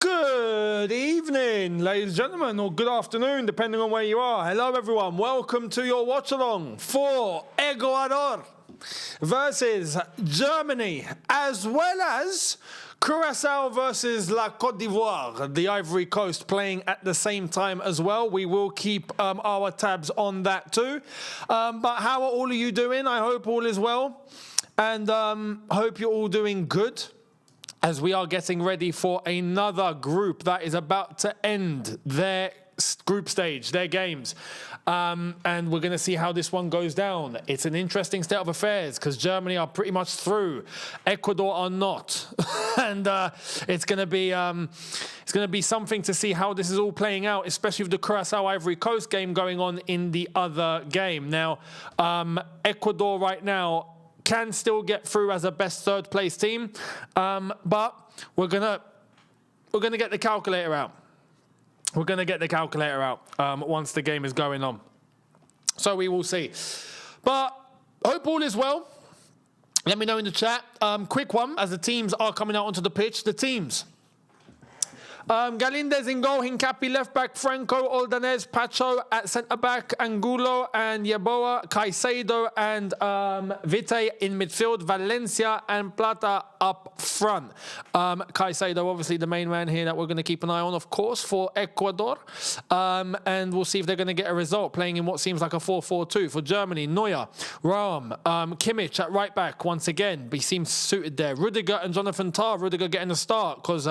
Good evening, ladies and gentlemen, or good afternoon, depending on where you are. Hello, everyone. Welcome to your watch-along for Ecuador versus Germany, as well as Curacao versus La Côte d'Ivoire, the Ivory Coast, playing at the same time as well. We will keep our tabs on that too. But how are all of you doing? I hope all is well, and hope you're all doing good, as we are getting ready for another group that is about to end their group stage, their games. And we're going to see how this one goes down. It's an interesting state of affairs because Germany are pretty much through. Ecuador are not. And it's going to be something to see how this is all playing out, especially with the Curacao Ivory Coast game going on in the other game. Now, Ecuador right now can still get through as a best third place team, but we're gonna get the calculator out. We're gonna get the calculator out once the game is going on. So we will see. But hope all is well. Let me know in the chat. Quick one, as the teams are coming out onto the pitch. The teams. Galindez in goal, Hincapi left back, Franco, Oldanez, Pacho at centre back, Angulo and Yeboah, Caicedo and Vite in midfield, Valencia and Plata up front. Caicedo, obviously the main man here that we're going to keep an eye on, of course, for Ecuador. And we'll see if they're going to get a result, playing in what seems like a 4-4-2 for Germany. Neuer, Rahm, Kimmich at right back once again. He seems suited there. Rudiger and Jonathan Tah. Rudiger getting a start because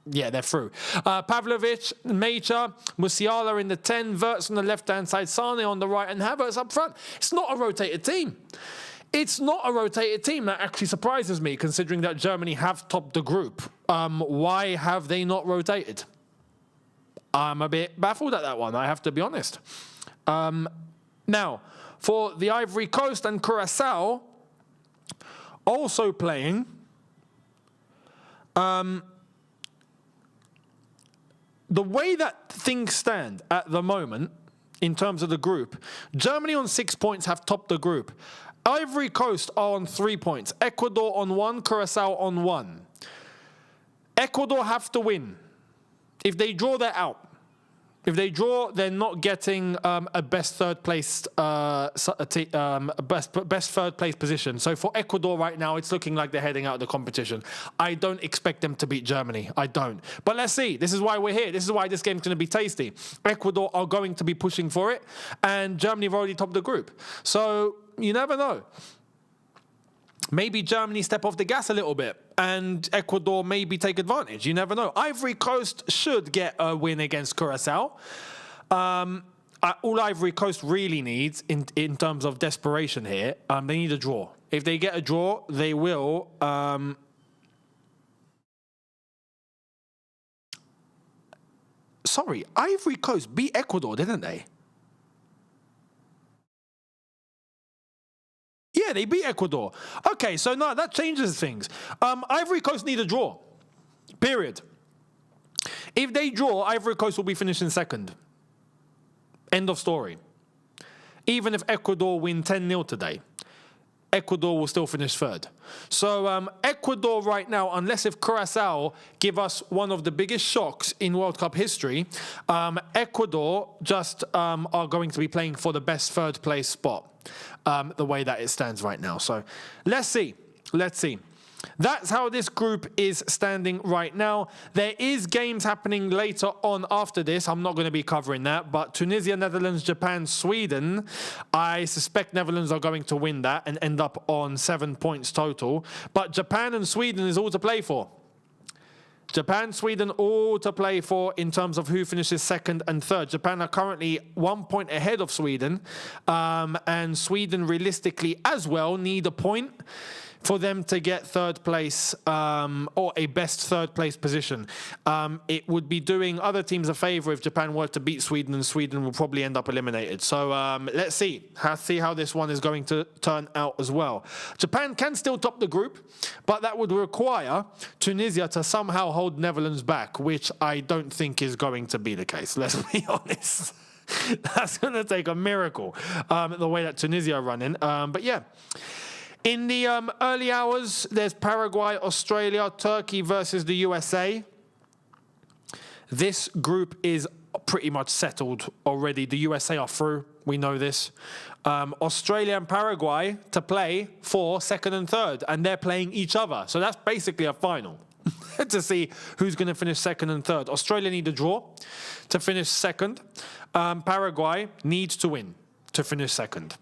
yeah, they're through. Pavlovic, Major, Musiala in the 10, Wirtz on the left-hand side, Sane on the right, and Havertz up front. It's not a rotated team. It's not a rotated team. That actually surprises me, considering that Germany have topped the group. Why have they not rotated? I'm a bit baffled at that one, I have to be honest. Now, for the Ivory Coast and Curacao, also playing, the way that things stand at the moment, in terms of the group, Germany on 6 points have topped the group. Ivory Coast are on 3 points. Ecuador on 1, Curacao on 1. Ecuador have to win. If they draw, they're out. If they draw, they're not getting a best third place best third place position. So for Ecuador right now, it's looking like they're heading out of the competition. I don't expect them to beat Germany. I don't. But let's see. This is why we're here. This is why this game's going to be tasty. Ecuador are going to be pushing for it, and Germany have already topped the group. So you never know. Maybe Germany step off the gas a little bit and Ecuador maybe take advantage. You never know. Ivory Coast should get a win against Curacao. All Ivory Coast really needs in terms of desperation here, they need a draw. If they get a draw, they will... Sorry, Ivory Coast beat Ecuador, didn't they? Yeah, they beat Ecuador. Okay, so no, that changes things. Ivory Coast need a draw. Period. If they draw, Ivory Coast will be finishing second. End of story. Even if Ecuador win 10-0 today, Ecuador will still finish third. So Ecuador right now, unless if Curacao give us one of the biggest shocks in World Cup history, Ecuador just are going to be playing for the best third place spot. The way that it stands right now. So let's see. Let's see. That's how this group is standing right now. There is games happening later on after this. I'm not going to be covering that. But Tunisia, Netherlands, Japan, Sweden. I suspect Netherlands are going to win that and end up on 7 points total. But Japan and Sweden is all to play for. Japan, Sweden, all to play for in terms of who finishes second and third. Japan are currently 1 point ahead of Sweden. And Sweden, realistically as well, need a point for them to get third place or a best third place position. It would be doing other teams a favour if Japan were to beat Sweden, and Sweden will probably end up eliminated. So let's see. See how this one is going to turn out as well. Japan can still top the group, but that would require Tunisia to somehow hold Netherlands back, which I don't think is going to be the case. Let's be honest. That's going to take a miracle, the way that Tunisia are running. But yeah. In the early hours, there's Paraguay, Australia, Turkey versus the USA. This group is pretty much settled already. The USA are through. We know this. Australia and Paraguay to play for second and third, and they're playing each other. So that's basically a final to see who's going to finish second and third. Australia need a draw to finish second. Paraguay needs to win to finish second.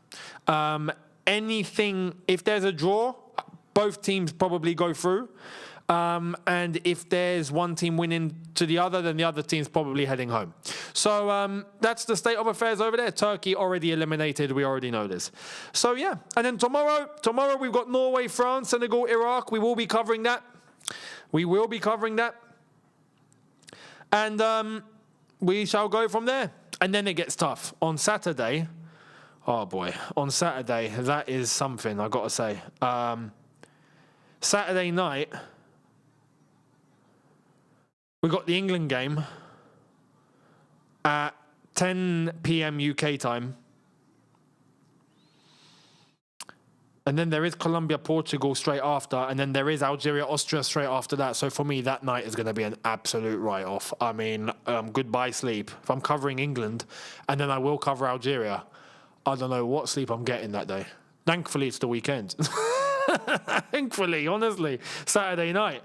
If there's a draw, both teams probably go through. And if there's one team winning to the other, then the other team's probably heading home. So that's the state of affairs over there. Turkey already eliminated. We already know this. So, yeah. And then tomorrow we've got Norway, France, Senegal, Iraq. We will be covering that. And we shall go from there. And then it gets tough. On Saturday, oh boy, that is something, I got to say. Saturday night, we got the England game at 10 p.m. UK time. And then there is Colombia-Portugal straight after. And then there is Algeria-Austria straight after that. So for me, that night is going to be an absolute write-off. I mean, goodbye sleep. If I'm covering England and then I will cover Algeria, I don't know what sleep I'm getting that day. Thankfully, it's the weekend. Thankfully, honestly, Saturday night.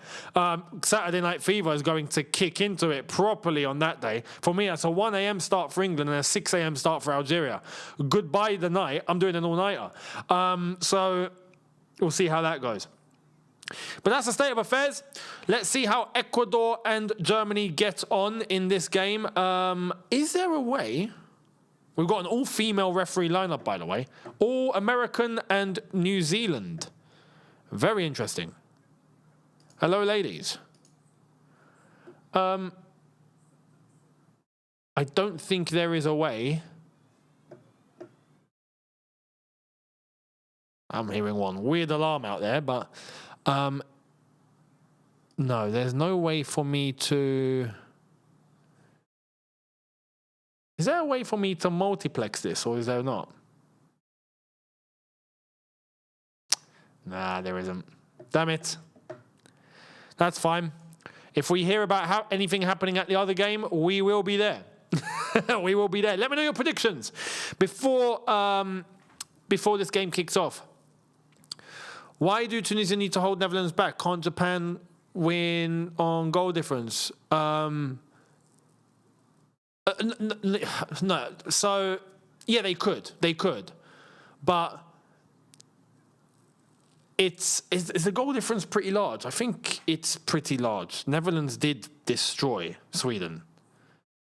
Saturday Night Fever is going to kick into it properly on that day. For me, that's a 1 a.m. start for England and a 6 a.m. start for Algeria. Goodbye the night. I'm doing an all-nighter. So we'll see how that goes. But that's the state of affairs. Let's see how Ecuador and Germany get on in this game. Is there a way... We've got an all-female referee lineup, by the way. All American and New Zealand. Very interesting. Hello, ladies. I don't think there is a way. I'm hearing one weird alarm out there, but no, there's no way for me to... Is there a way for me to multiplex this, or is there not? Nah, there isn't. Damn it. That's fine. If we hear about anything happening at the other game, we will be there. We will be there. Let me know your predictions before this game kicks off. Why do Tunisia need to hold Netherlands back? Can't Japan win on goal difference? No. So, yeah, they could. But is the goal difference pretty large? I think it's pretty large. Netherlands did destroy Sweden.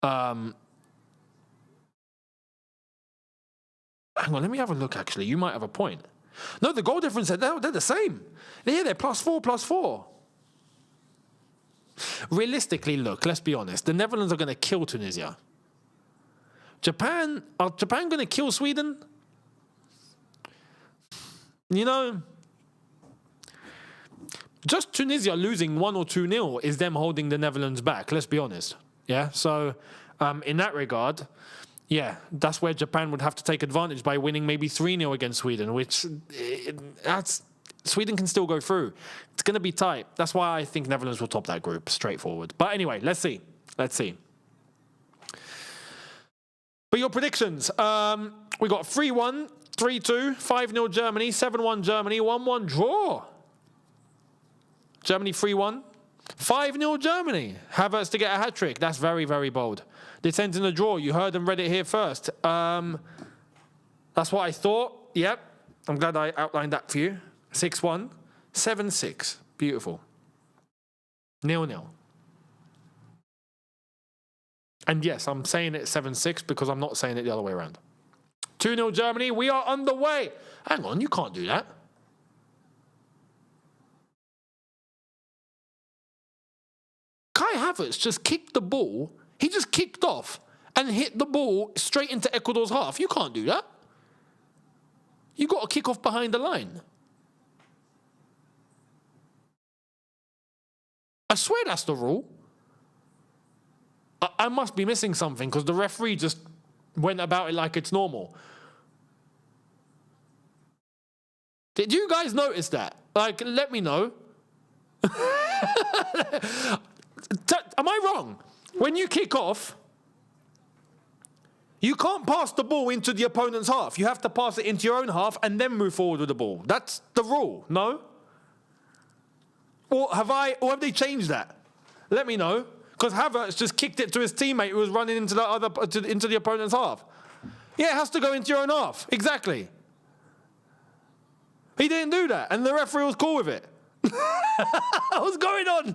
Hang on, let me have a look, actually. You might have a point. No, the goal difference, they're the same. Yeah, they're +4. Realistically, look, let's be honest. The Netherlands are going to kill Tunisia. Are Japan going to kill Sweden? You know, just Tunisia losing 1 or 2-0 is them holding the Netherlands back, let's be honest. Yeah, so in that regard, yeah, that's where Japan would have to take advantage by winning maybe 3-0 against Sweden, which Sweden can still go through. It's going to be tight. That's why I think Netherlands will top that group, straightforward. But anyway, let's see. But your predictions. We got 3-1, 3-2, 5-0 Germany, 7-1 Germany, 1-1 draw. Germany 3-1. 5-0 Germany. Havertz to get a hat-trick. That's very, very bold. This ends in a draw. You heard and read it here first. That's what I thought. Yep. I'm glad I outlined that for you. 6-1. 7-6. Beautiful. 0-0. And yes, I'm saying it 7-6 because I'm not saying it the other way around. 2-0 Germany. We are underway. Hang on, you can't do that. Kai Havertz just kicked the ball. He just kicked off and hit the ball straight into Ecuador's half. You can't do that. You got to kick off behind the line. I swear that's the rule. I must be missing something because the referee just went about it like it's normal. Did you guys notice that? Like, let me know. Am I wrong? When you kick off, you can't pass the ball into the opponent's half. You have to pass it into your own half and then move forward with the ball. That's the rule, no? Or have they changed that? Let me know. Because Havertz just kicked it to his teammate who was running into the opponent's half. Yeah, it has to go into your own half. Exactly. He didn't do that, and the referee was cool with it. What's going on?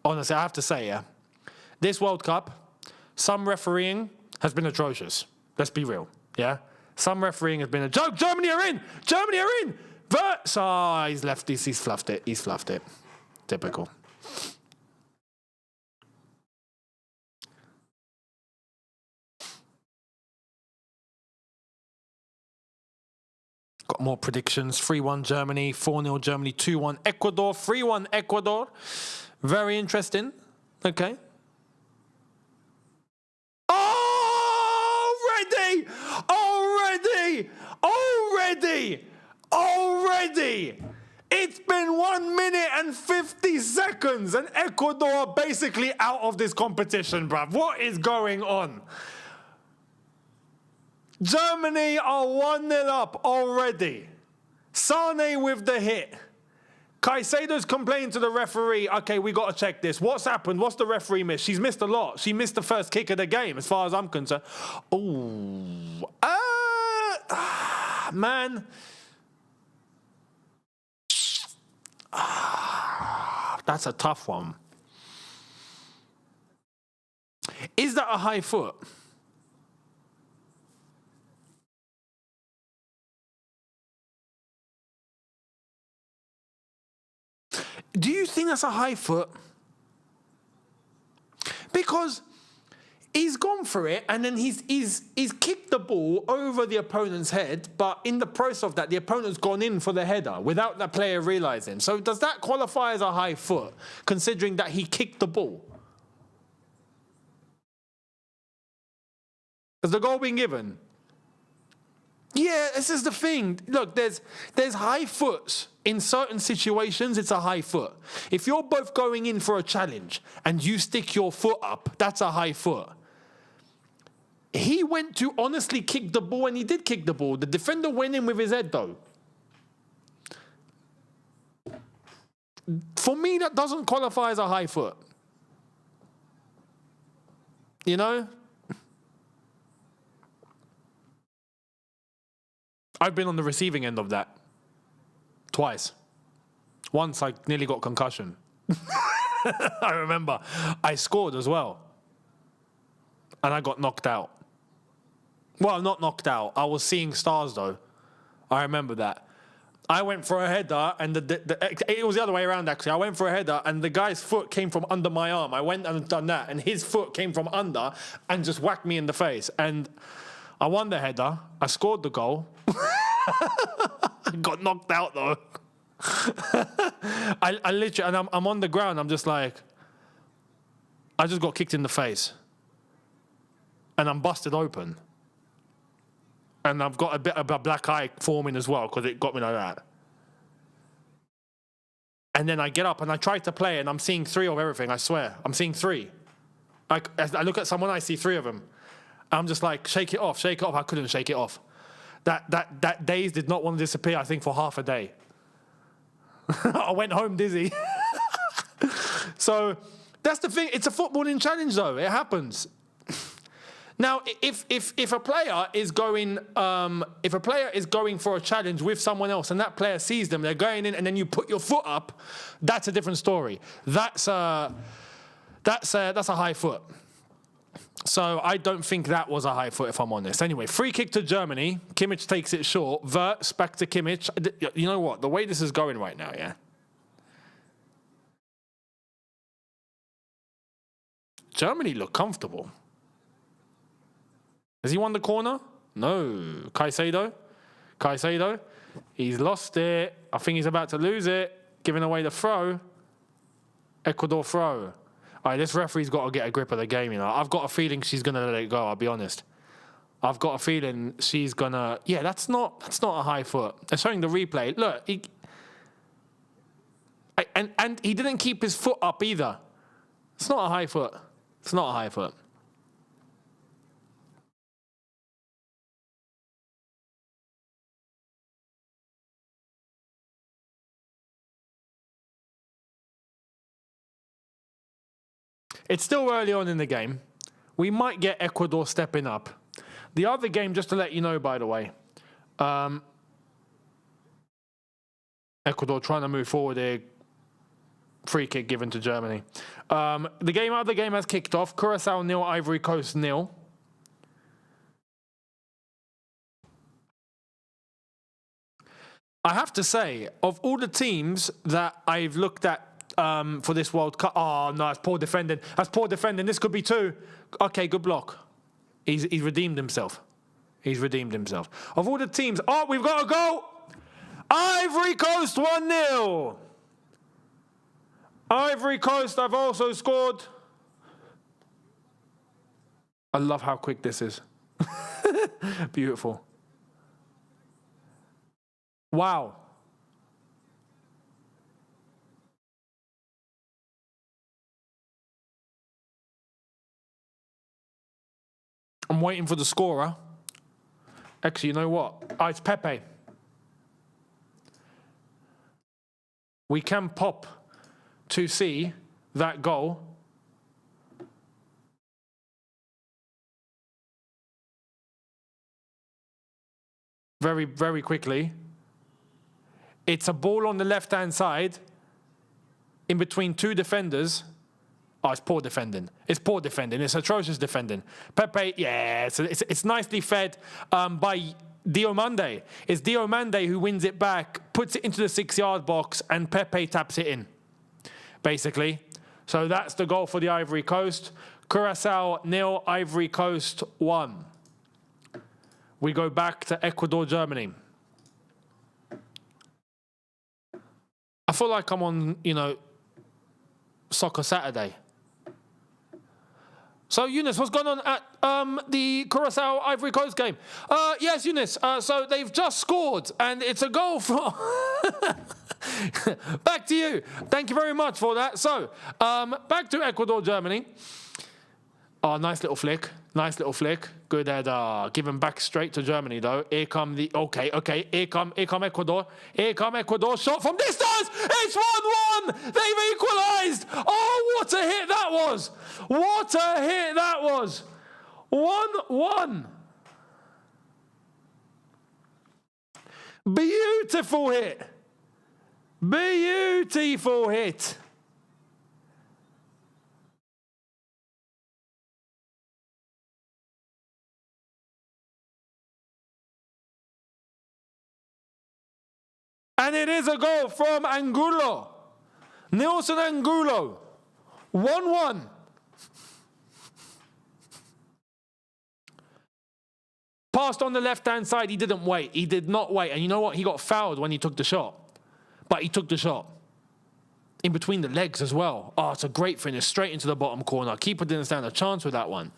Honestly, I have to say, yeah, this World Cup, some refereeing has been atrocious. Let's be real, yeah? Some refereeing has been a joke. Germany are in! Germany are in! He's left this. He's fluffed it. He's fluffed it. Typical. Got more predictions. 3-1 Germany, 4-0 Germany, 2-1 Ecuador, 3-1 Ecuador. Very interesting. Okay. Already! It's been 1 minute and 50 seconds and Ecuador are basically out of this competition, bruv. What is going on? Germany are 1-0 up already. Sane with the hit. Caicedo's complaining to the referee, okay, we got to check this. What's happened? What's the referee missed? She's missed a lot. She missed the first kick of the game, as far as I'm concerned. Man. That's a tough one. Is that a high foot? Do you think that's a high foot? Because he's gone for it and then he's kicked the ball over the opponent's head, but in the process of that, the opponent's gone in for the header without the player realising. So does that qualify as a high foot, considering that he kicked the ball? Has the goal been given? Yeah, this is the thing. Look, there's high foots. In certain situations, it's a high foot. If you're both going in for a challenge and you stick your foot up, that's a high foot. He went to honestly kick the ball, and he did kick the ball. The defender went in with his head, though. For me, that doesn't qualify as a high foot. You know? I've been on the receiving end of that. Twice. Once I nearly got concussion. I remember. I scored as well. And I got knocked out. Well, not knocked out. I was seeing stars, though. I remember that. I went for a header, and it was the other way around, actually. I went for a header, and the guy's foot came from under my arm. I went and done that, and his foot came from under and just whacked me in the face. And I won the header. I scored the goal. I got knocked out, though. I literally, and I'm on the ground. I'm just like, I just got kicked in the face. And I'm busted open. And I've got a bit of a black eye forming as well, because it got me like that. And then I get up and I try to play, and I'm seeing 3 of everything, I swear. I'm seeing 3. As I look at someone, I see 3 of them. I'm just like, shake it off, shake it off. I couldn't shake it off. That daze did not want to disappear, I think, for half a day. I went home dizzy. So that's the thing. It's a footballing challenge, though. It happens. Now, if a player is going for a challenge with someone else, and that player sees them, they're going in, and then you put your foot up, that's a different story. That's a high foot. So I don't think that was a high foot, if I'm honest. Anyway, free kick to Germany. Kimmich takes it short. Wirtz back to Kimmich. You know what? The way this is going right now, yeah? Germany look comfortable. Has he won the corner? No. Caicedo. He's lost it. I think he's about to lose it. Giving away the throw. Ecuador throw. All right, this referee's got to get a grip of the game, you know. I've got a feeling she's going to let it go, I'll be honest. I've got a feeling she's gonna. Yeah, that's not a high foot. They're showing the replay. Look, and he didn't keep his foot up either. It's not a high foot. It's not a high foot. It's still early on in the game. We might get Ecuador stepping up. The other game, just to let you know, by the way, Ecuador trying to move forward here. Free kick given to Germany. The other game has kicked off. Curacao 0, Ivory Coast 0. I have to say, of all the teams that I've looked at for this World Cup, oh no, that's poor defending. That's poor defending. This could be 2. Okay, good block. He's redeemed himself. He's redeemed himself. Of all the teams, oh, we've got a goal. Ivory Coast 1-0. Ivory Coast have also scored. I love how quick this is. Beautiful. Wow. I'm waiting for the scorer. Actually, you know what? Oh, it's Pepe. We can pop to see that goal. Very, very quickly. It's a ball on the left-hand side in between 2 defenders. Oh, it's poor defending. It's poor defending. It's atrocious defending. Pepe, yeah, it's nicely fed by Diomande. It's Diomande who wins it back, puts it into the 6-yard box, and Pepe taps it in, basically. So that's the goal for the Ivory Coast. Curacao 0, Ivory Coast 1. We go back to Ecuador, Germany. I feel like I'm on, Soccer Saturday. So, Younes, what's going on at the Curacao Ivory Coast game? Yes, Younes. So they've just scored, and it's a goal from. Back to you. Thank you very much for that. So, back to Ecuador, Germany. Oh, nice little flick. Nice little flick. Good header. Given back straight to Germany, though. Here come the... Okay. Here come Ecuador. Here come Ecuador. Shot from distance. It's 1-1. They've equalised. Oh, what a hit that was. What a hit that was. 1-1. Beautiful hit. Beautiful hit. And it is a goal from Angulo. Nelson Angulo. 1-1. Passed on the left-hand side. He didn't wait. He did not wait. And you know what? He got fouled when he took the shot. But he took the shot. In between the legs as well. Oh, it's a great finish. Straight into the bottom corner. Keeper didn't stand a chance with that one.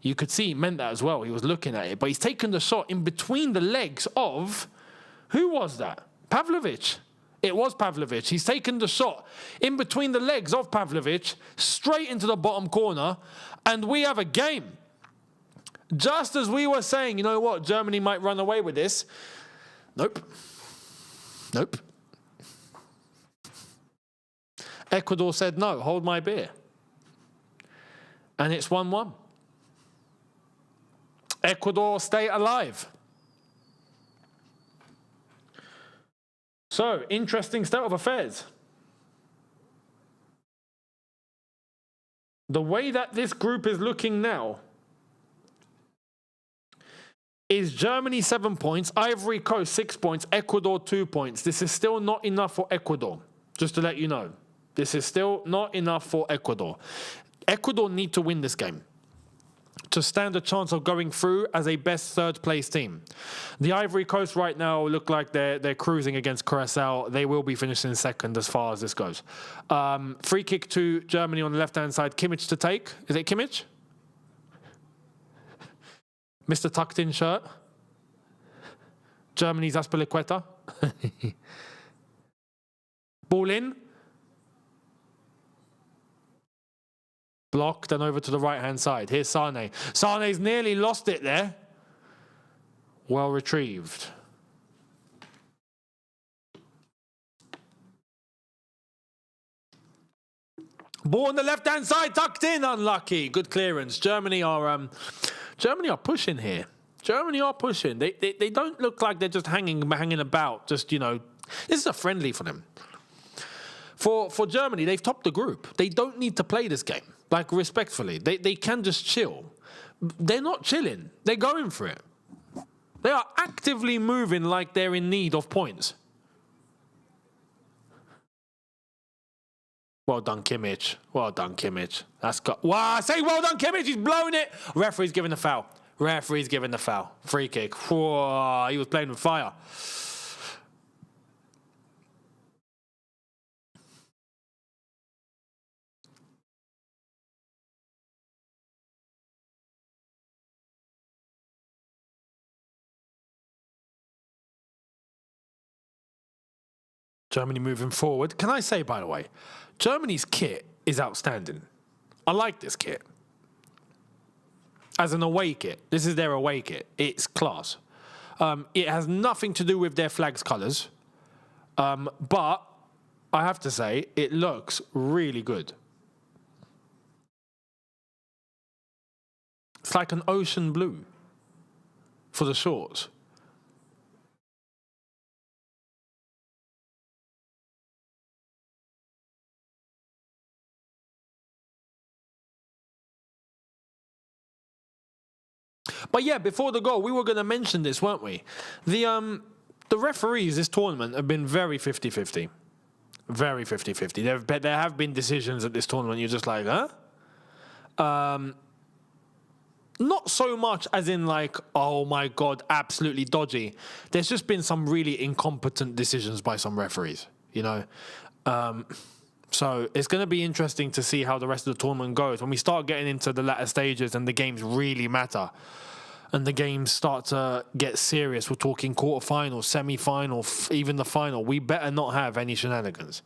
You could see he meant that as well. He was looking at it. But he's taken the shot in between the legs of... Who was that? Pavlovic. It was Pavlovic. He's taken the shot in between the legs of Pavlovic, straight into the bottom corner, and we have a game. Just as we were saying, you know what, Germany might run away with this. Nope. Ecuador said, no, hold my beer. And it's 1-1. Ecuador stay alive. So, interesting state of affairs. The way that this group is looking now is Germany 7 points, Ivory Coast 6 points, Ecuador 2 points. This is still not enough for Ecuador, just to let you know. This is still not enough for Ecuador. Ecuador need to win this game to stand a chance of going through as a best third-place team. The Ivory Coast right now look like they're cruising against Curacao. They will be finishing second as far as this goes. Free kick to Germany on the left-hand side. Kimmich to take. Is it Kimmich? Mr. Tucked In shirt. Germany's Aspilicueta. Ball in. Blocked and over to the right-hand side. Here's Sane. Sane's nearly lost it there. Well retrieved. Ball on the left-hand side, tucked in, unlucky. Good clearance. Germany are pushing here. Germany are pushing. They don't look like they're just hanging about. Just, you know, this is a friendly for them. For Germany, they've topped the group. They don't need to play this game. Like, respectfully. They can just chill. They're not chilling. They're going for it. They are actively moving like they're in need of points. Well done, Kimmich. Well done, Kimmich. That's got... Wow, I say well done, Kimmich. He's blown it. Referee's giving the foul. Referee's giving the foul. Free kick. Whoa, he was playing with fire. Germany moving forward. Can I say, by the way, Germany's kit is outstanding. I like this kit. As an away kit. This is their away kit. It's class. It has nothing to do with their flag's colours. But I have to say, it looks really good. It's like an ocean blue for the shorts. But yeah, before the goal, we were going to mention this, weren't we? The referees this tournament have been very 50-50. Very 50-50. There have been decisions at this tournament you're just like, huh? Not so much as in like, oh my God, absolutely dodgy. There's just been some really incompetent decisions by some referees, you know? So it's going to be interesting to see how the rest of the tournament goes. When we start getting into the latter stages and the games really matter and the games start to get serious, we're talking quarterfinal, semi-final, even the final, we better not have any shenanigans.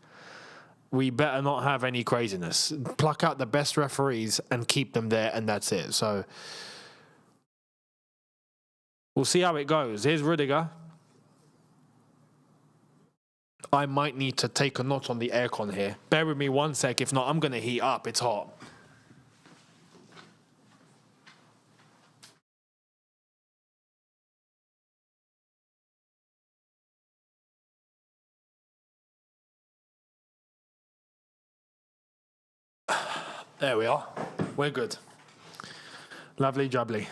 We better not have any craziness. Pluck out the best referees and keep them there, and that's it. So we'll see how it goes. Here's Rudiger. I might need to take a notch on the aircon here. Bear with me one sec. If not, I'm going to heat up. It's hot. There we are. We're good. Lovely jubbly.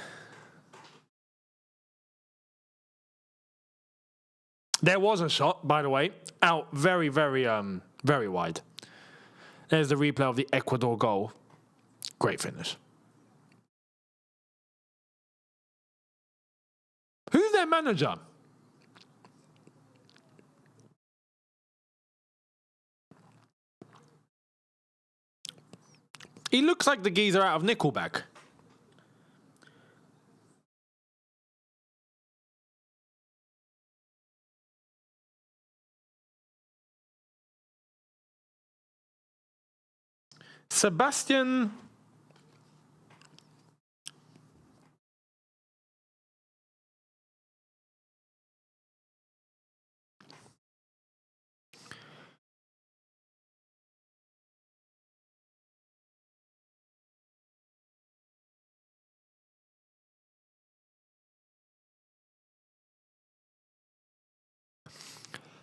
There was a shot, by the way, out very, very, very wide. There's the replay of the Ecuador goal. Great finish. Who's their manager? He looks like the geezer out of Nickelback. Sebastian...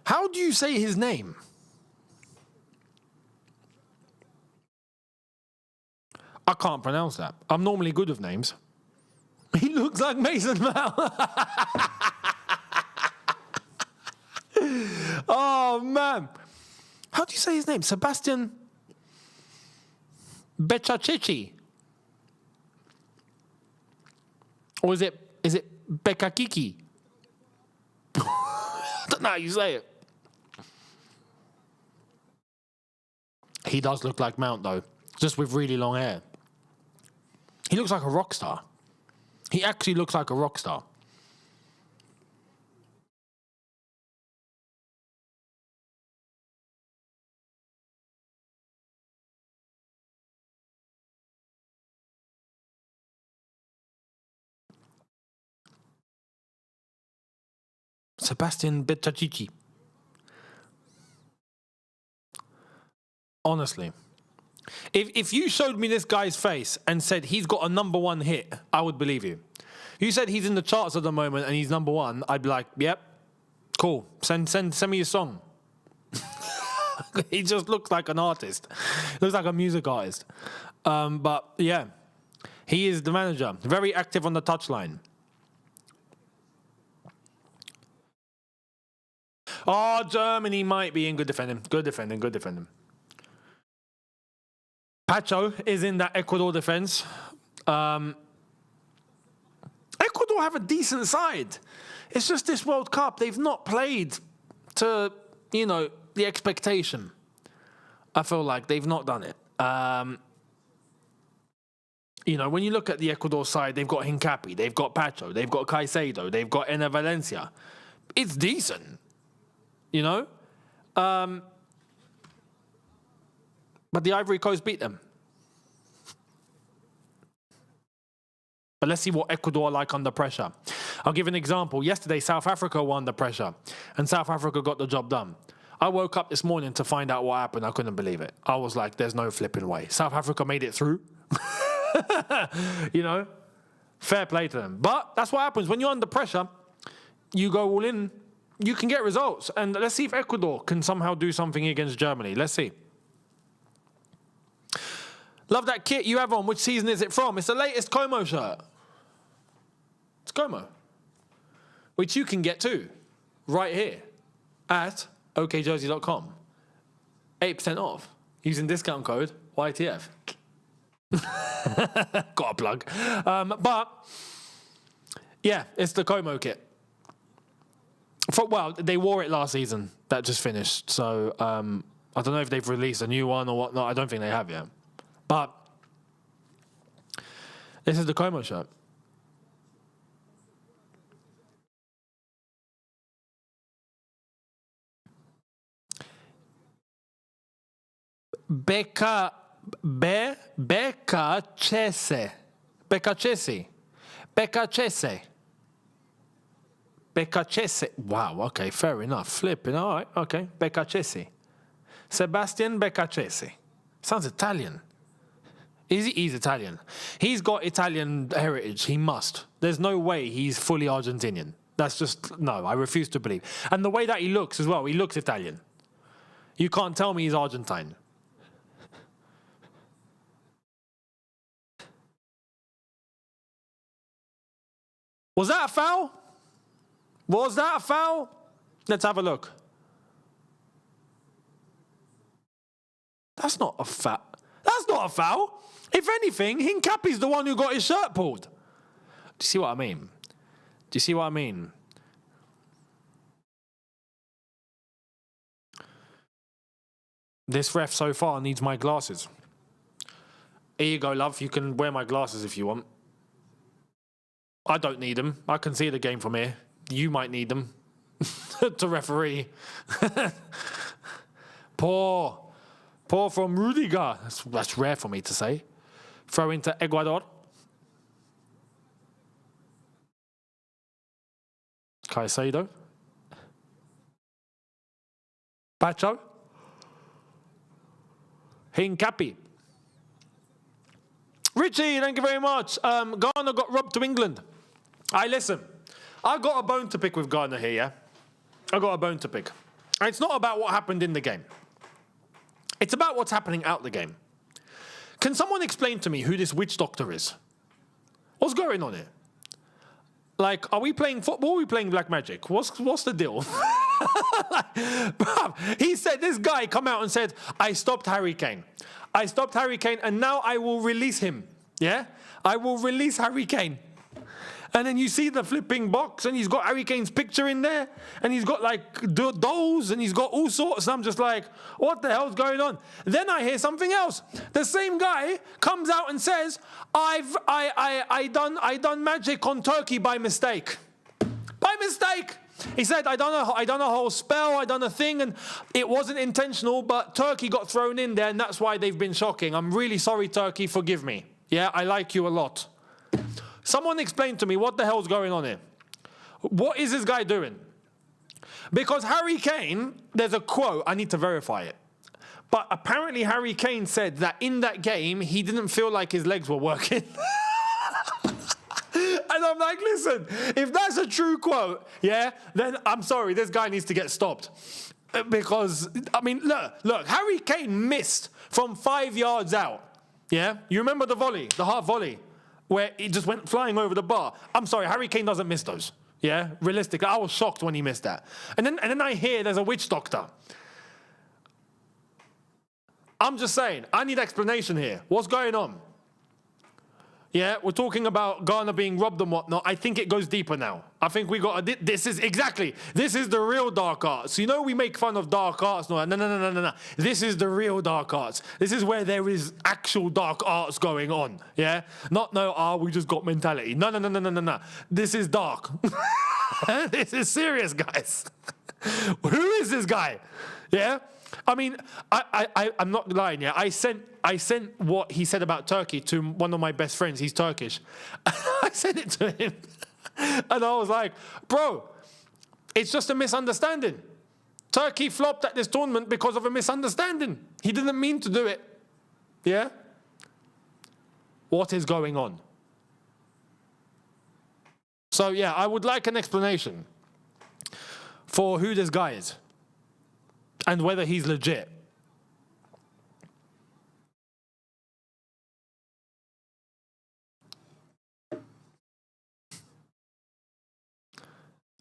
How do you say his name? I can't pronounce that. I'm normally good with names. He looks like Mason Mount. Oh, man. How do you say his name? Sebastian Bechachichi. Or is it Bekakiki? I don't know how you say it. He does look like Mount, though. Just with really long hair. He looks like a rock star. He actually looks like a rock star. Sebastian Betacici. Honestly. If you showed me this guy's face and said he's got a number one hit, I would believe you. You said he's in the charts at the moment and he's number one, I'd be like, yep, cool. Send me your song. He just looks like an artist. Looks like a music artist. But yeah, he is the manager. Very active on the touchline. Oh, Germany might be in good defending. Good defending. Pacho is in that Ecuador defense. Ecuador have a decent side. It's just this World Cup, they've not played to, the expectation. I feel like they've not done it. When you look at the Ecuador side, they've got Hincapi, they've got Pacho, they've got Caicedo, they've got Ena Valencia. It's decent, But the Ivory Coast beat them. But let's see what Ecuador are like under pressure. I'll give an example. Yesterday, South Africa were under pressure, and South Africa got the job done. I woke up this morning to find out what happened. I couldn't believe it. I was like, there's no flipping way. South Africa made it through. Fair play to them. But that's what happens. When you're under pressure, you go all in, you can get results. And let's see if Ecuador can somehow do something against Germany. Let's see. Love that kit you have on. Which season is it from? It's the latest Como shirt. It's Como. Which you can get too. Right here. At okjersey.com. 8% off. Using discount code YTF. Got a plug. But, yeah, it's the Como kit. They wore it last season. That just finished. So, I don't know if they've released a new one or whatnot. I don't think they have yet. But this is the Como shirt. Becacese. Wow, okay, fair enough. Flipping, all right, okay. Becacese. Sebastian Becacese. Sounds Italian. He's Italian. He's got Italian heritage. He must. There's no way he's fully Argentinian. That's just, no, I refuse to believe. And the way that he looks as well, he looks Italian. You can't tell me he's Argentine. Was that a foul? Was that a foul? Let's have a look. That's not a foul. That's not a foul. If anything, Hincapi's the one who got his shirt pulled. Do you see what I mean? Do you see what I mean? This ref so far needs my glasses. Here you go, love. You can wear my glasses if you want. I don't need them. I can see the game from here. You might need them to referee. Poor from Rudiger. That's rare for me to say. Throw into Ecuador. Caicedo. Pacho. Hincapi. Richie, thank you very much. Ghana got robbed to England. Listen. I got a bone to pick with Ghana here, yeah? I got a bone to pick. And it's not about what happened in the game. It's about what's happening out the game. Can someone explain to me who this witch doctor is? What's going on here? Like, are we playing football or are we playing black magic? What's the deal? Bruv, this guy come out and said, I stopped Harry Kane. I stopped Harry Kane and now I will release him. Yeah? I will release Harry Kane. And then you see the flipping box, and he's got Harry Kane's picture in there, and he's got like dolls, and he's got all sorts. I'm just like, what the hell's going on? Then I hear something else. The same guy comes out and says, I done magic on Turkey by mistake. By mistake. He said, I done a whole spell, I done a thing, and it wasn't intentional, but Turkey got thrown in there, and that's why they've been shocking. I'm really sorry, Turkey, forgive me. Yeah, I like you a lot. Someone explain to me what the hell's going on here. What is this guy doing? Because Harry Kane, there's a quote, I need to verify it. But apparently Harry Kane said that in that game, he didn't feel like his legs were working. And I'm like, listen, if that's a true quote, yeah, then I'm sorry, this guy needs to get stopped. Because, I mean, look, Harry Kane missed from 5 yards out. Yeah? You remember the volley, the half volley, where he just went flying over the bar? I'm sorry, Harry Kane doesn't miss those. Yeah? Realistically, I was shocked when he missed that. And then I hear there's a witch doctor. I'm just saying, I need explanation here. What's going on? Yeah, we're talking about Ghana being robbed and whatnot. I think it goes deeper now. I think we got this is the real dark arts. You know, we make fun of dark arts. No. This is the real dark arts. This is where there is actual dark arts going on. Yeah, we just got mentality. No. This is dark. This is serious, guys. Who is this guy? Yeah. I mean, I'm not lying. Yeah, I sent what he said about Turkey to one of my best friends. He's Turkish. I sent it to him, and I was like, "Bro, it's just a misunderstanding. Turkey flopped at this tournament because of a misunderstanding. He didn't mean to do it." Yeah. What is going on? So yeah, I would like an explanation for who this guy is. And whether he's legit.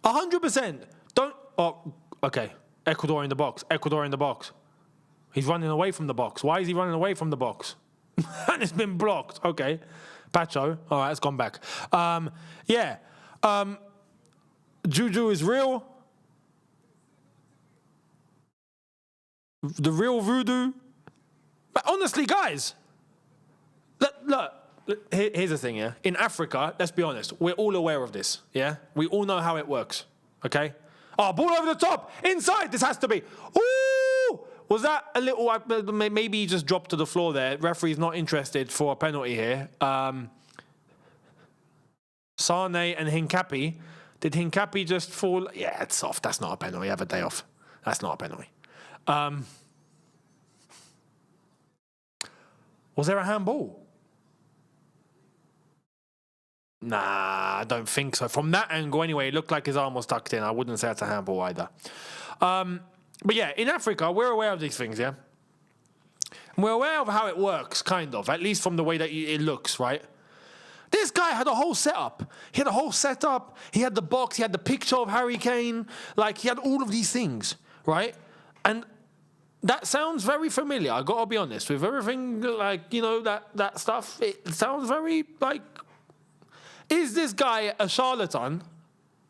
%. Don't. Oh, okay. Ecuador in the box. He's running away from the box. Why is he running away from the box? And it's been blocked. Okay. Pacho. All right, it's gone back. Yeah. Juju is real. The real voodoo. But honestly, guys, look, here's the thing, yeah? In Africa, let's be honest, we're all aware of this, yeah? We all know how it works, okay? Oh, ball over the top, inside, this has to be. Ooh! Was that a little, maybe he just dropped to the floor there. Referee's not interested for a penalty here. Sane and Hincapi. Did Hincapi just fall? Yeah, it's off. That's not a penalty. Have a day off. That's not a penalty. Was there a handball? Nah, I don't think so. From that angle, anyway, it looked like his arm was tucked in. I wouldn't say it's a handball either. But yeah, in Africa, we're aware of these things, yeah? And we're aware of how it works, kind of, at least from the way that it looks, right? This guy had a whole setup. He had a whole setup. He had the box. He had the picture of Harry Kane. Like, he had all of these things, right? And that sounds very familiar, I gotta be honest. With everything, like, you know, that stuff, it sounds very, like, is this guy a charlatan?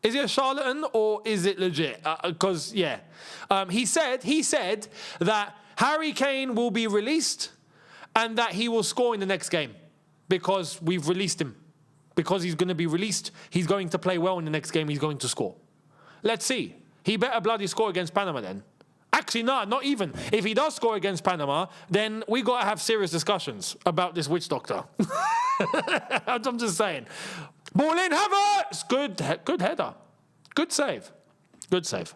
Is he a charlatan or is it legit? Because, yeah. He said that Harry Kane will be released and that he will score in the next game because we've released him. Because he's going to be released, he's going to play well in the next game, he's going to score. Let's see. He better bloody score against Panama then. Actually, no, not even. If he does score against Panama, then we got to have serious discussions about this witch doctor. I'm just saying. Ball in, Havertz! Good header. Good save. Good save.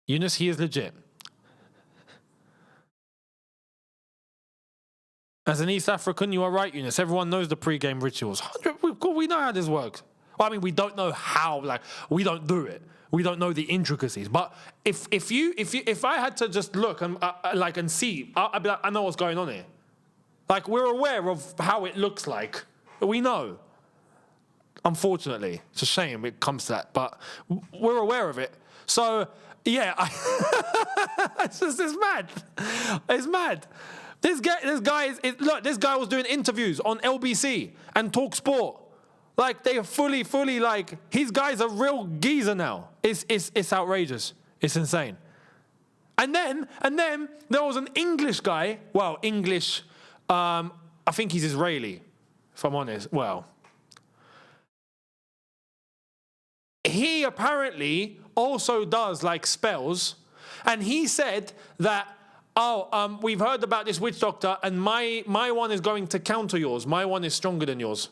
Younes, he is legit. As an East African, you are right, Younes. Everyone knows the pre-game rituals. We know how this works. Well, I mean, we don't know how. Like, we don't do it. We don't know the intricacies. But if I had to just look and and see, I'd be like, I know what's going on here. Like, we're aware of how it looks like. We know. Unfortunately, it's a shame it comes to that, but we're aware of it. So Yeah, it's mad. It's mad. This guy was doing interviews on LBC and Talk Sport. Like, they are fully, like, his guy's a real geezer now. It's outrageous. It's insane. And then there was an English guy. Well, English, I think he's Israeli, if I'm honest. Well, he apparently also does like spells. And he said that, we've heard about this witch doctor, and my one is going to counter yours. My one is stronger than yours.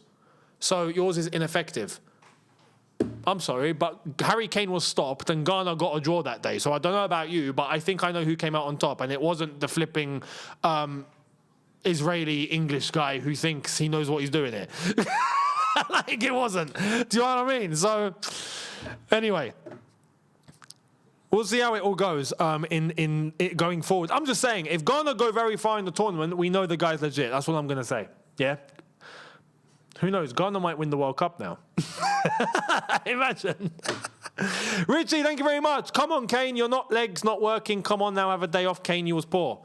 So yours is ineffective. I'm sorry, but Harry Kane was stopped and Ghana got a draw that day. So I don't know about you, but I think I know who came out on top. And it wasn't the flipping Israeli English guy who thinks he knows what he's doing here. Like, it wasn't. Do you know what I mean? So anyway, we'll see how it all goes in it going forward. I'm just saying, if Ghana go very far in the tournament, we know the guy's legit. That's what I'm going to say. Yeah? Who knows? Ghana might win the World Cup now. Imagine. Richie, thank you very much. Come on, Kane. Your legs not working. Come on now, have a day off. Kane, you was poor.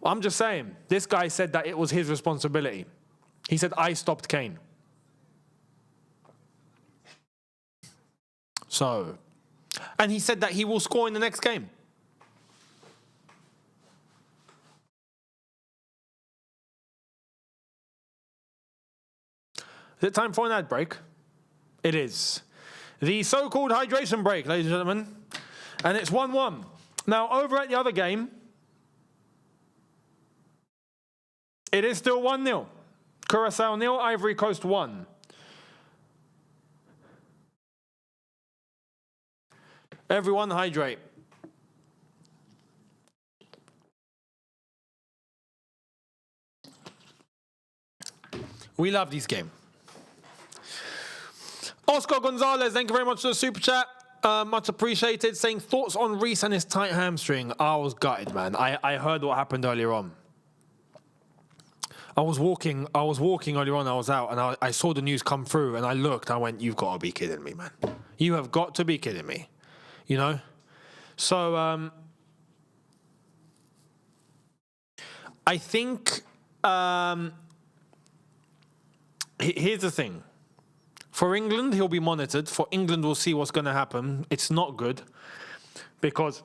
Well, I'm just saying, this guy said that it was his responsibility. He said, I stopped Kane. So, and he said that he will score in the next game. Is it time for an ad break? It is. The so-called hydration break, ladies and gentlemen. And it's 1-1. Now, over at the other game, it is still 1-0. Curacao 0, Ivory Coast 1. Everyone hydrate. We love this game. Oscar Gonzalez, thank you very much for the super chat. Much appreciated. Saying thoughts on Reece and his tight hamstring. I was gutted, man. I heard what happened earlier on. I was walking earlier on. I was out and I saw the news come through and I looked. I went, "You've got to be kidding me, man. You have got to be kidding me." You know? So, I think, here's the thing. For England, he'll be monitored. For England, we'll see what's going to happen. It's not good because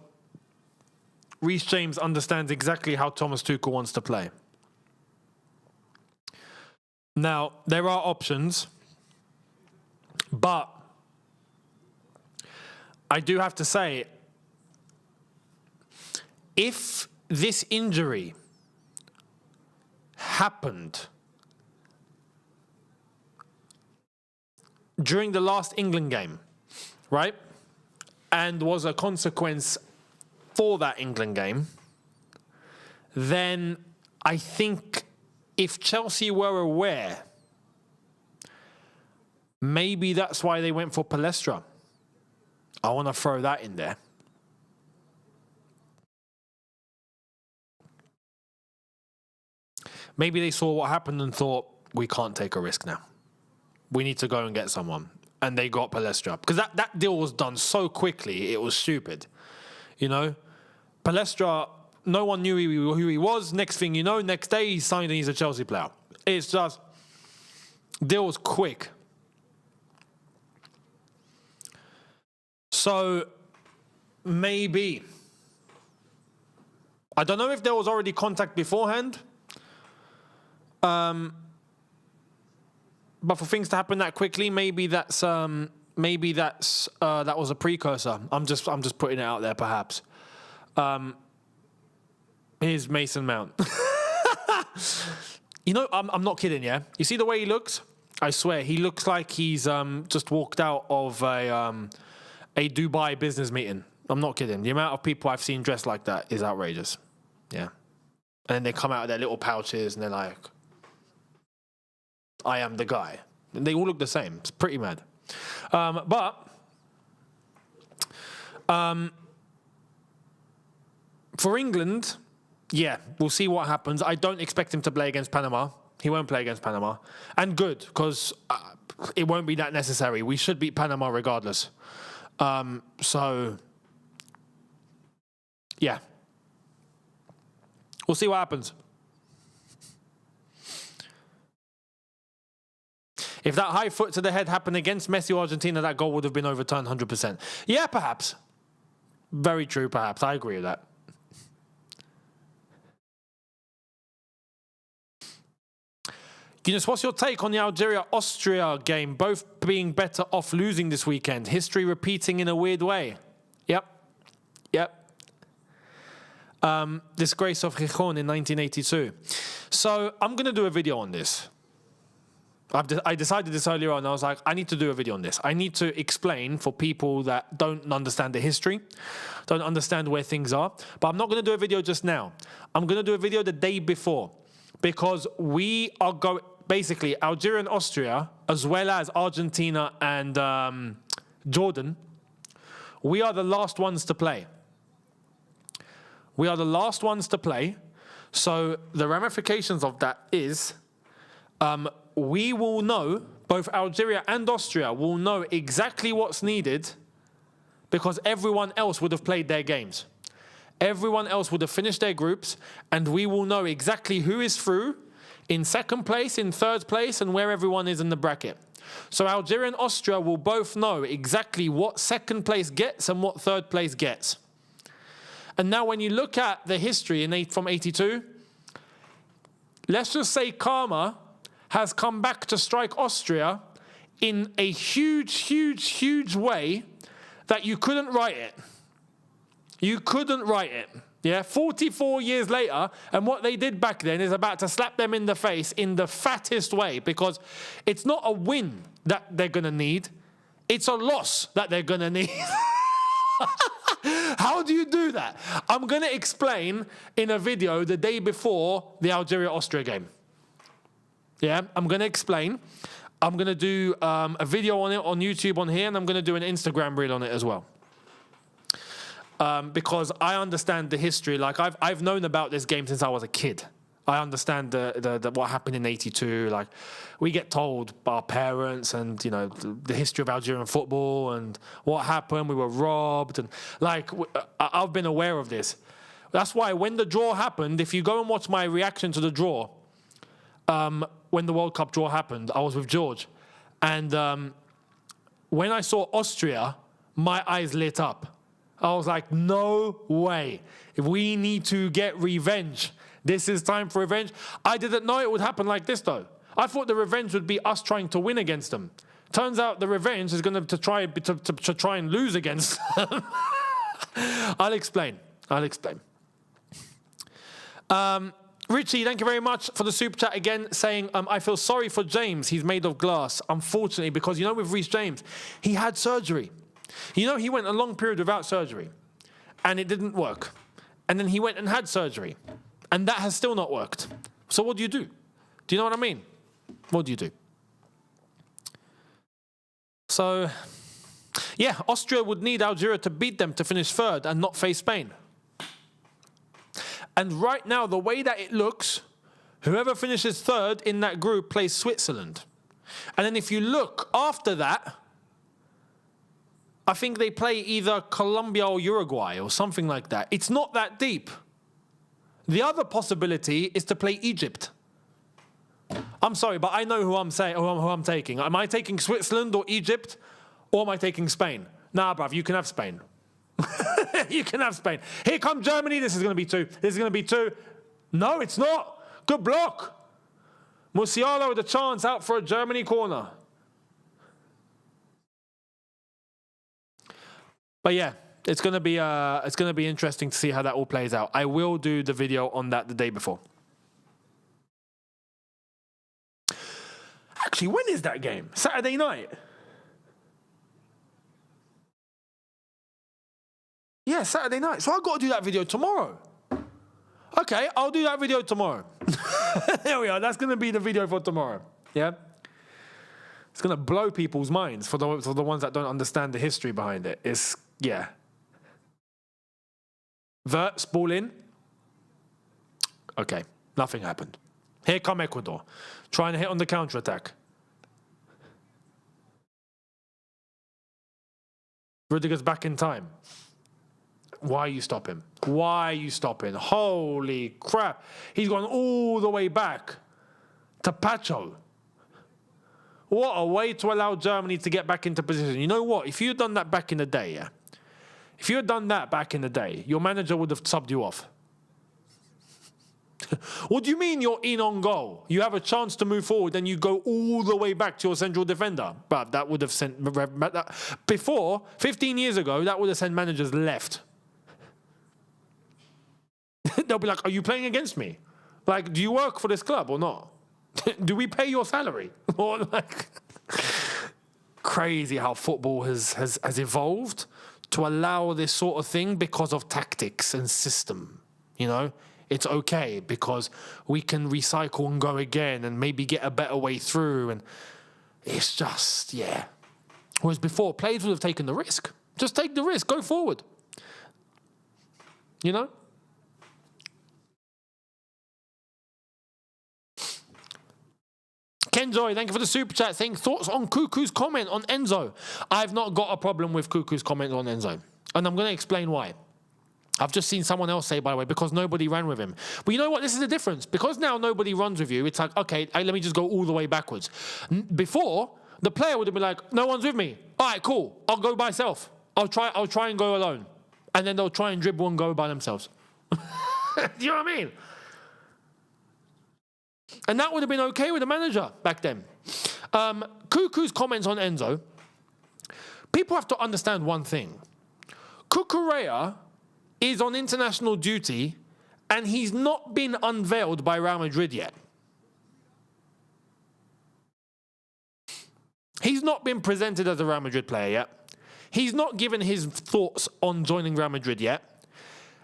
Reece James understands exactly how Thomas Tuchel wants to play. Now, there are options, but I do have to say, if this injury happened during the last England game, right, and was a consequence for that England game, then I think if Chelsea were aware, maybe that's why they went for Palestra. I want to throw that in there. Maybe they saw what happened and thought, we can't take a risk now. We need to go and get someone. And they got Palestra. Because that deal was done so quickly, it was stupid. You know? Palestra, no one knew who he was. Next thing you know, next day he signed and he's a Chelsea player. It's just, deal was quick. So, maybe. I don't know if there was already contact beforehand. But for things to happen that quickly, maybe that was a precursor. I'm just putting it out there, perhaps. Here's Mason Mount. You know, I'm not kidding. Yeah, you see the way he looks? I swear, he looks like he's just walked out of a Dubai business meeting. I'm not kidding. The amount of people I've seen dressed like that is outrageous. Yeah, and then they come out of their little pouches and they're like, I am the guy. And they all look the same. It's pretty mad. But for England, yeah, we'll see what happens. I don't expect him to play against Panama. He won't play against Panama. And good, because it won't be that necessary. We should beat Panama regardless. So Yeah. We'll see what happens. If that high foot to the head happened against Messi or Argentina, that goal would have been overturned 100%. Yeah, perhaps. Very true, perhaps. I agree with that. Younes, what's your take on the Algeria-Austria game? Both being better off losing this weekend. History repeating in a weird way. Yep. Disgrace of Gijón in 1982. So I'm going to do a video on this. I decided this earlier on. I was like, I need to do a video on this. I need to explain for people that don't understand the history, don't understand where things are. But I'm not going to do a video just now. I'm going to do a video the day before, because we are going, basically, Algeria and Austria, as well as Argentina and Jordan, we are the last ones to play. We are the last ones to play. So the ramifications of that is, we will know, both Algeria and Austria will know exactly what's needed, because everyone else would have played their games. Everyone else would have finished their groups, and we will know exactly who is through in second place, in third place, and where everyone is in the bracket. So Algeria and Austria will both know exactly what second place gets and what third place gets. And now when you look at the history from 82, let's just say karma has come back to strike Austria in a huge way that you couldn't write it. You couldn't write it. Yeah, 44 years later, and what they did back then is about to slap them in the face in the fattest way, because it's not a win that they're going to need, it's a loss that they're going to need. How do you do that? I'm going to explain in a video the day before the Algeria-Austria game. Yeah, I'm going to explain. I'm going to do a video on it on YouTube on here, and I'm going to do an Instagram reel on it as well. Because I understand the history. Like, I've known about this game since I was a kid. I understand the what happened in 82. Like, we get told by our parents and, you know, the history of Algerian football and what happened. We were robbed. And, like, I've been aware of this. That's why when the draw happened, if you go and watch my reaction to the draw, when the World Cup draw happened, I was with George. And when I saw Austria, my eyes lit up. I was like, no way. We need to get revenge. This is time for revenge. I didn't know it would happen like this, though. I thought the revenge would be us trying to win against them. Turns out the revenge is going to try and lose against them. I'll explain. Richie, thank you very much for the super chat again, saying, I feel sorry for James. He's made of glass. Unfortunately, because, you know, with Reece James, he had surgery. You know, he went a long period without surgery, and it didn't work. And then he went and had surgery, and that has still not worked. So what do you do? Do you know what I mean? What do you do? So, yeah, Austria would need Algeria to beat them to finish third and not face Spain. And right now, the way that it looks, whoever finishes third in that group plays Switzerland. And then if you look after that, I think they play either Colombia or Uruguay or something like that. It's not that deep. The other possibility is to play Egypt. I'm sorry, but I know who I'm taking. Am I taking Switzerland or Egypt, or am I taking Spain? Nah, bruv, you can have Spain. You can have Spain. Here come Germany. This is going to be 2. This is going to be 2. No, it's not. Good block. Musiala with a chance out for a Germany corner. But yeah, it's going to be interesting to see how that all plays out. I will do the video on that the day before. Actually, when is that game? Saturday night? Yeah, Saturday night. So I've got to do that video tomorrow. Okay, I'll do that video tomorrow. There we are. That's going to be the video for tomorrow. Yeah? It's going to blow people's minds for the ones that don't understand the history behind it. Yeah. Verts, ball in. Okay, nothing happened. Here come Ecuador, trying to hit on the counter-attack. Rudiger's back in time. Why you stop him? Why are you stopping? Holy crap. He's gone all the way back to Pacho. What a way to allow Germany to get back into position. You know what? If you had done that back in the day, yeah? If you had done that back in the day, your manager would have subbed you off. What do you mean you're in on goal? You have a chance to move forward, then you go all the way back to your central defender. But that would have sent... Before, 15 years ago, that would have sent managers left. They'll be like, are you playing against me? Like, do you work for this club or not? Do we pay your salary? Or like... Crazy how football has evolved to allow this sort of thing because of tactics and system, you know? It's okay because we can recycle and go again and maybe get a better way through. And it's just, yeah. Whereas before, players would have taken the risk. Just take the risk. Go forward. You know? Kenjoy, thank you for the super chat, saying thoughts on Cuckoo's comment on Enzo. I've not got a problem with Cuckoo's comment on Enzo. And I'm going to explain why. I've just seen someone else say, by the way, because nobody ran with him. But you know what? This is the difference. Because now nobody runs with you, it's like, okay, let me just go all the way backwards. Before, the player would have been like, no one's with me. All right, cool. I'll go by myself. I'll try and go alone. And then they'll try and dribble and go by themselves. Do you know what I mean? And that would have been okay with the manager back then. Cuckoo's comments on Enzo. People have to understand one thing. Cucurella is on international duty and he's not been unveiled by Real Madrid yet. He's not been presented as a Real Madrid player yet. He's not given his thoughts on joining Real Madrid yet.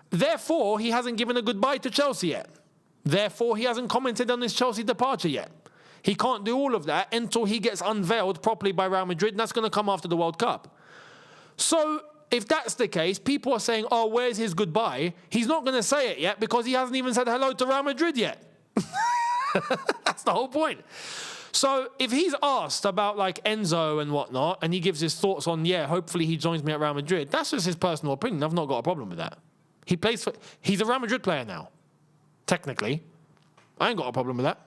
Therefore, he hasn't given a goodbye to Chelsea yet. Therefore, he hasn't commented on his Chelsea departure yet. He can't do all of that until he gets unveiled properly by Real Madrid, and that's going to come after the World Cup. So, if that's the case, people are saying, oh, where's his goodbye? He's not going to say it yet because he hasn't even said hello to Real Madrid yet. That's the whole point. So if he's asked about like Enzo and whatnot, and he gives his thoughts on, yeah, hopefully he joins me at Real Madrid, that's just his personal opinion. I've not got a problem with that. He's a Real Madrid player now, technically. I ain't got a problem with that.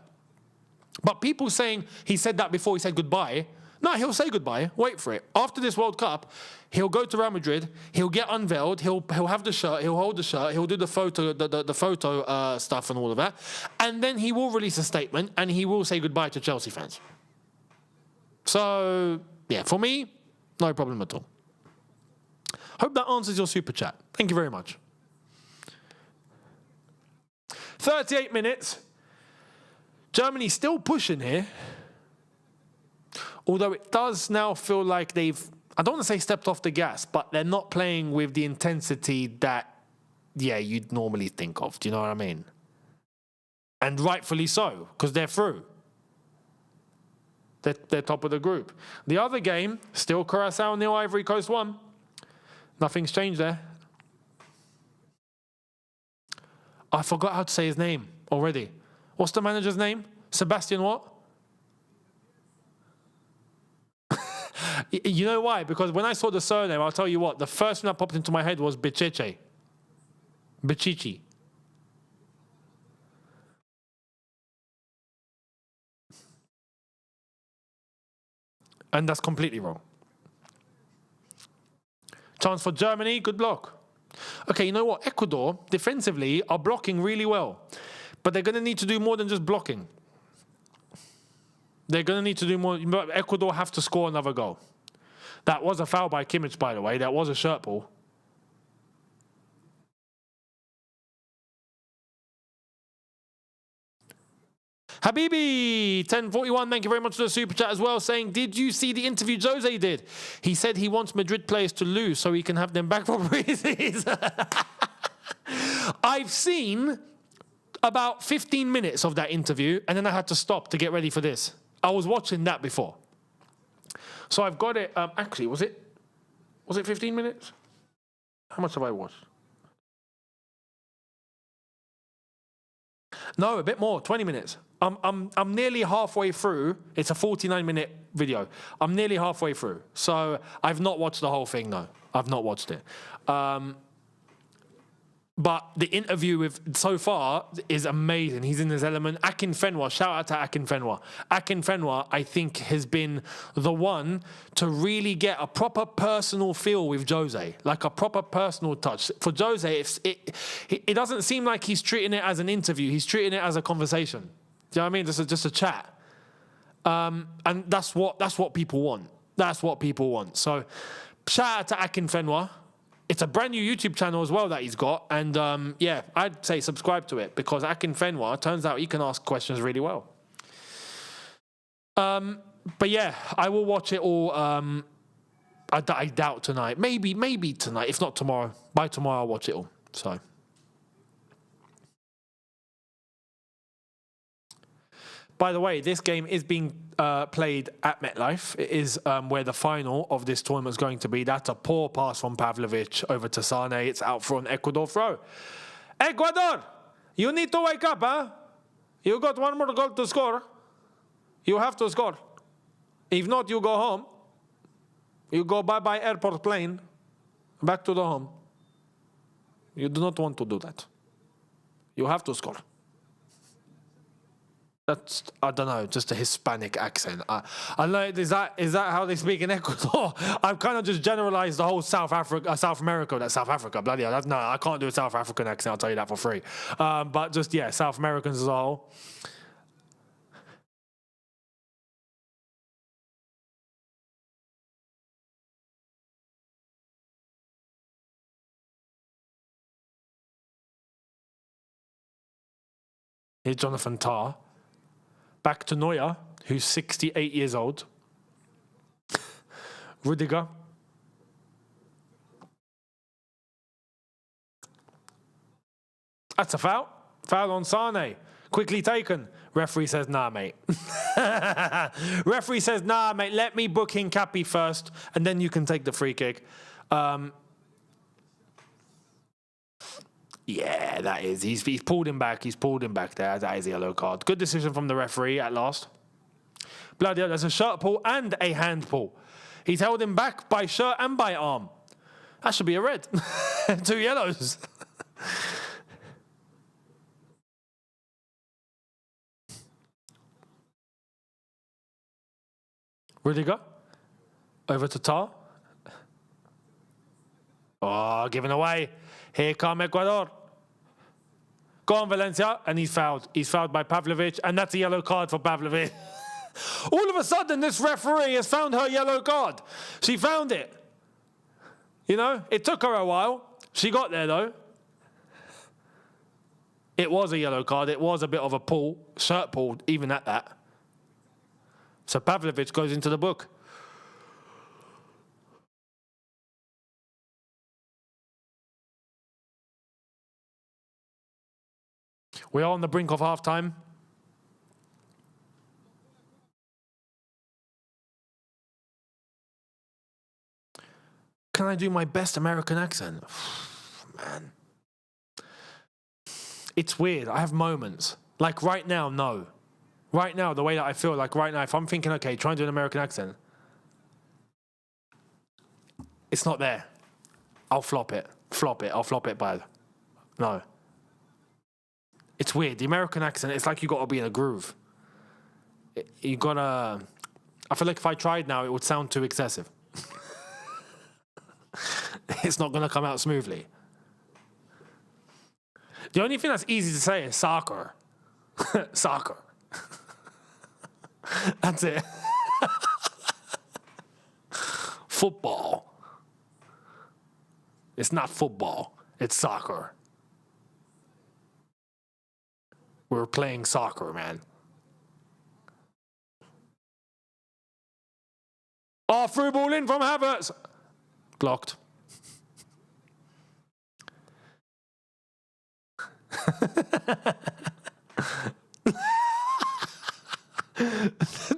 But people saying he said that before he said goodbye, no, he'll say goodbye. Wait for it. After this World Cup, he'll go to Real Madrid. He'll get unveiled. He'll have the shirt. He'll hold the shirt. He'll do the photo stuff and all of that. And then he will release a statement and he will say goodbye to Chelsea fans. So, yeah, for me, no problem at all. Hope that answers your super chat. Thank you very much. 38 minutes. Germany still pushing here. Although it does now feel like they've, I don't want to say stepped off the gas, but they're not playing with the intensity that, yeah, you'd normally think of. Do you know what I mean? And rightfully so, because they're through. They're top of the group. The other game, still Curaçao 0, Ivory Coast 1. Nothing's changed there. I forgot how to say his name already. What's the manager's name? Sebastian what? You know why? Because when I saw the surname, I'll tell you what, the first thing that popped into my head was Bichichi. Bichichi. And that's completely wrong. Chance for Germany, good block. Okay, you know what? Ecuador, defensively, are blocking really well. But they're going to need to do more than just blocking. They're going to need to do more. Ecuador have to score another goal. That was a foul by Kimmich, by the way. That was a shirt ball. Habibi, 1041, thank you very much for the super chat as well, saying, did you see the interview Jose did? He said he wants Madrid players to lose so he can have them back for pre-season. I've seen about 15 minutes of that interview, and then I had to stop to get ready for this. I was watching that before. So I've got it, actually, was it 15 minutes? How much have I watched? No, a bit more, 20 minutes. I'm nearly halfway through. It's a 49-minute video. I'm nearly halfway through. So I've not watched the whole thing, no. I've not watched it. But the interview with so far is amazing. He's in his element. Akin Fenwa, shout out to Akin Fenwa. Akin Fenwa, I think, has been the one to really get a proper personal feel with Jose, like a proper personal touch. For Jose, it doesn't seem like he's treating it as an interview. He's treating it as a conversation. Do you know what I mean? Just a chat. And that's what people want. That's what people want. So shout out to Akin Fenwa. It's a brand new YouTube channel as well that he's got. And yeah, I'd say subscribe to it because Akin Fenwa, turns out he can ask questions really well. But yeah, I will watch it all. I doubt tonight. Maybe tonight, if not tomorrow. By tomorrow, I'll watch it all. So. By the way, this game is being played at MetLife. It is where the final of this tournament is going to be. That's a poor pass from Pavlovic over to Sane. It's out for an Ecuador throw. Ecuador, you need to wake up, huh? You got one more goal to score. You have to score. If not, you go home. You go bye-bye airport plane, back to the home. You do not want to do that. You have to score. That's, I don't know, just a Hispanic accent. I know, is that how they speak in Ecuador? I've kind of just generalized the whole South America. That's South Africa, bloody hell. No, I can't do a South African accent, I'll tell you that for free. But just, yeah, South Americans as a whole. Here's Jonathan Tah. Back to Neuer, who's 68 years old. Rudiger. That's a foul. Foul on Sane. Quickly taken. Referee says, nah, mate. Referee says, nah, mate, let me book in Cappy first, and then you can take the free kick. Yeah, that is. He's pulled him back. He's pulled him back there. That is a yellow card. Good decision from the referee at last. Bloody hell, there's a shirt pull and a hand pull. He's held him back by shirt and by arm. That should be a red. 2 yellows. Rudiger. Over to Tar. Oh, given away. Here come Ecuador. Go on, Valencia. And he's fouled. He's fouled by Pavlovic. And that's a yellow card for Pavlovic. All of a sudden, this referee has found her yellow card. She found it. You know, it took her a while. She got there, though. It was a yellow card. It was a bit of a pull. Shirt pull, even at that. So Pavlovic goes into the book. We are on the brink of halftime. Can I do my best American accent? Man. It's weird. I have moments. Like right now, no. Right now, the way that I feel, like right now, if I'm thinking, okay, try and do an American accent, it's not there. I'll flop it. I'll flop it bad. No. It's weird. The American accent, it's like you got to be in a groove. You got to... I feel like if I tried now, it would sound too excessive. It's not going to come out smoothly. The only thing that's easy to say is soccer. Soccer. That's it. Football. It's not football. It's soccer. We're playing soccer, man. Oh, through ball in from Havertz. Blocked.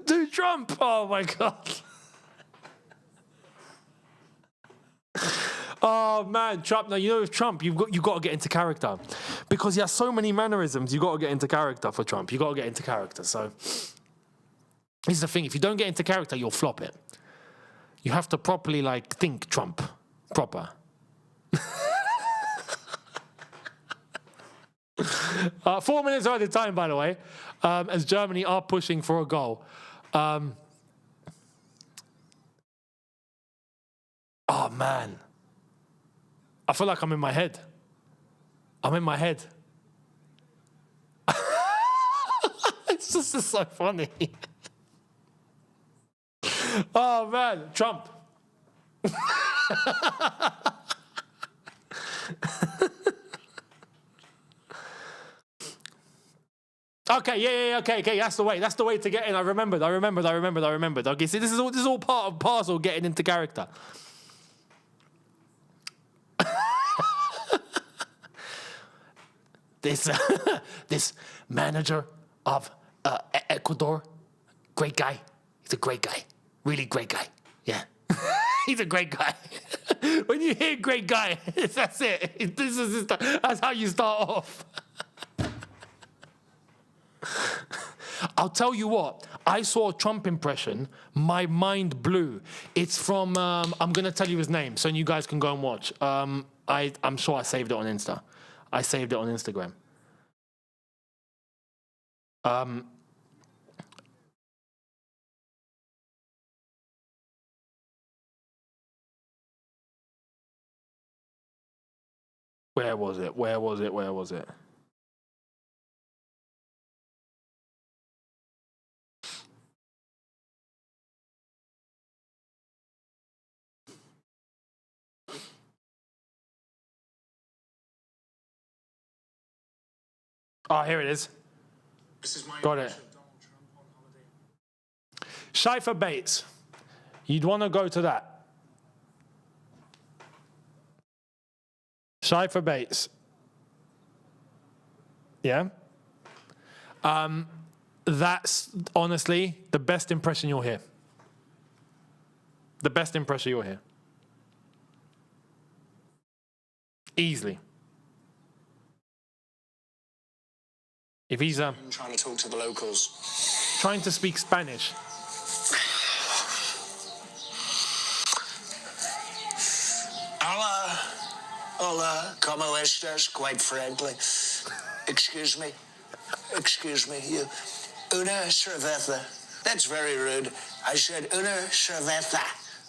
Do Trump. Oh, my God. Oh, man, Trump. Now, you know, with Trump, you've got to get into character. Because he has so many mannerisms, you've got to get into character for Trump. You've got to get into character. So, this is the thing. If you don't get into character, you'll flop it. You have to properly, like, think Trump. Proper. 4 minutes out of time, by the way, as Germany are pushing for a goal. Oh, man. I feel like I'm in my head. I'm in my head. It's just so funny. Oh, man. Trump. Okay, okay. That's the way. That's the way to get in. I remembered. Okay, see, this is all part of parcel getting into character. This manager of Ecuador, great guy. He's a great guy. Really great guy. Yeah. He's a great guy. When you hear great guy, that's it. That's how you start off. I'll tell you what, I saw a Trump impression, my mind blew. It's from, I'm going to tell you his name, so you guys can go and watch. I'm sure I saved it on Insta. I saved it on Instagram. Where was it? Oh, here it is. This is my Got it. Donald Trump on holiday. Schleifer Bates. You'd want to go to that. Schleifer Bates. Yeah? That's honestly the best impression you'll hear. The best impression you'll hear. Easily. If he's I'm trying to talk to the locals. trying to speak Spanish. Hola, ¿cómo estás? Quite frankly. Excuse me, you. Una cerveza. That's very rude. I said una cerveza.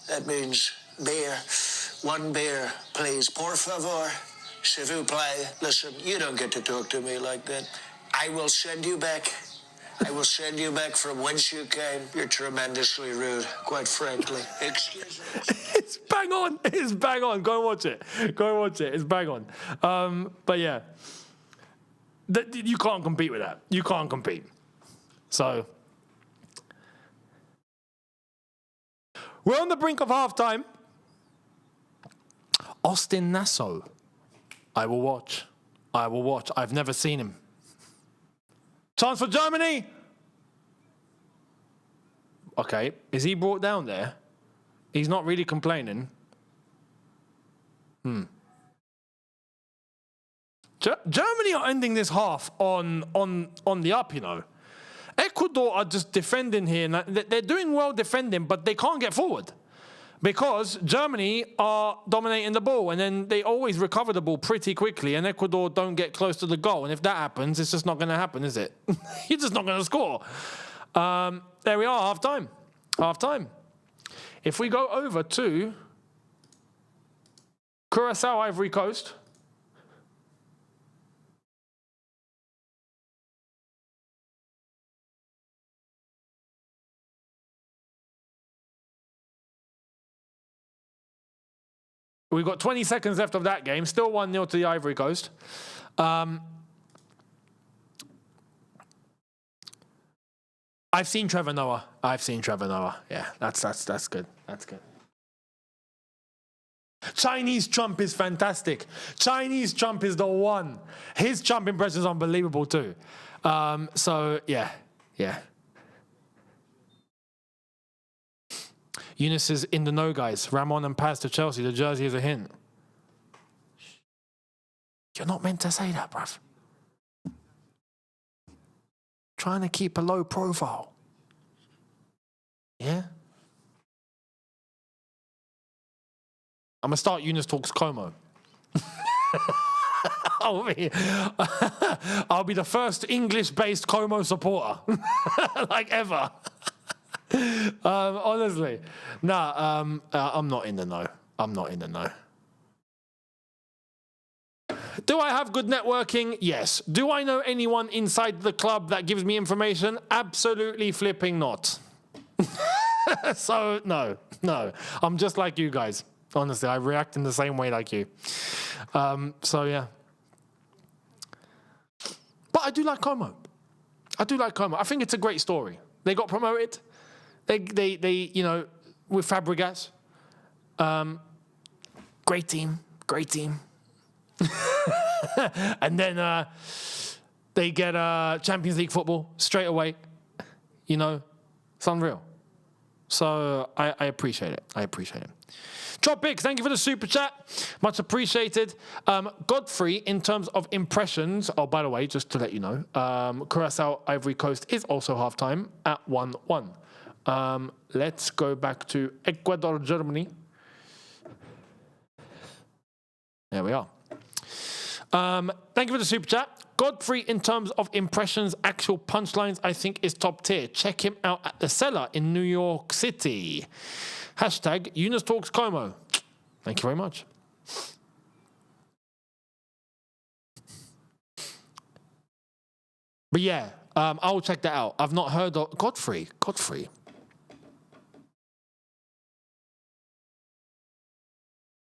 That means beer. One beer, please. Por favor, s'il vous plaît. Listen, you don't get to talk to me like that. I will send you back. I will send you back from whence you came. You're tremendously rude, quite frankly. Excuse me. It's bang on. It's bang on. Go and watch it. It's bang on. But yeah, you can't compete with that. You can't compete. So we're on the brink of halftime. Austin Nassau. I will watch. I've never seen him. Chance for Germany. Okay, is he brought down there? He's not really complaining. Germany are ending this half on the up, you know. Ecuador are just defending here. They're doing well defending, but they can't get forward because Germany are dominating the ball, and then they always recover the ball pretty quickly, and Ecuador don't get close to the goal. And if that happens, it's just not going to happen, is it? You're just not going to score. There we are, half-time. If we go over to Curacao, Ivory Coast. We've got 20 seconds left of that game. Still 1-0 to the Ivory Coast. I've seen Trevor Noah. Yeah, that's good. That's good. Chinese Trump is fantastic. Chinese Trump is the one. His Trump impression is unbelievable too. So, yeah. Younes is in the know, guys. Ramon and Paz to Chelsea. The jersey is a hint. You're not meant to say that, bruv. Trying to keep a low profile. Yeah? I'm going to start Younes Talks Como. I'll be the first English-based Como supporter, like ever. Honestly, I'm not in the know. I'm not in the know. Do I have good networking? Yes. Do I know anyone inside the club that gives me information? Absolutely flipping not. So, no. I'm just like you guys. Honestly, I react in the same way like you. So, yeah. But I do like Como. I think it's a great story. They got promoted. They you know, with Fabregas. Great team. And then they get Champions League football straight away. You know, it's unreal. So I appreciate it. Tropic, thank you for the super chat. Much appreciated. Godfrey, in terms of impressions, oh, by the way, just to let you know, Curaçao Ivory Coast is also halftime at 1-1. Let's go back to Ecuador, Germany. There we are. Thank you for the super chat. Godfrey, in terms of impressions, actual punchlines, I think is top tier. Check him out at the Cellar in New York City. Hashtag Younes Talks Como. Thank you very much. But yeah, I'll check that out. I've not heard of Godfrey.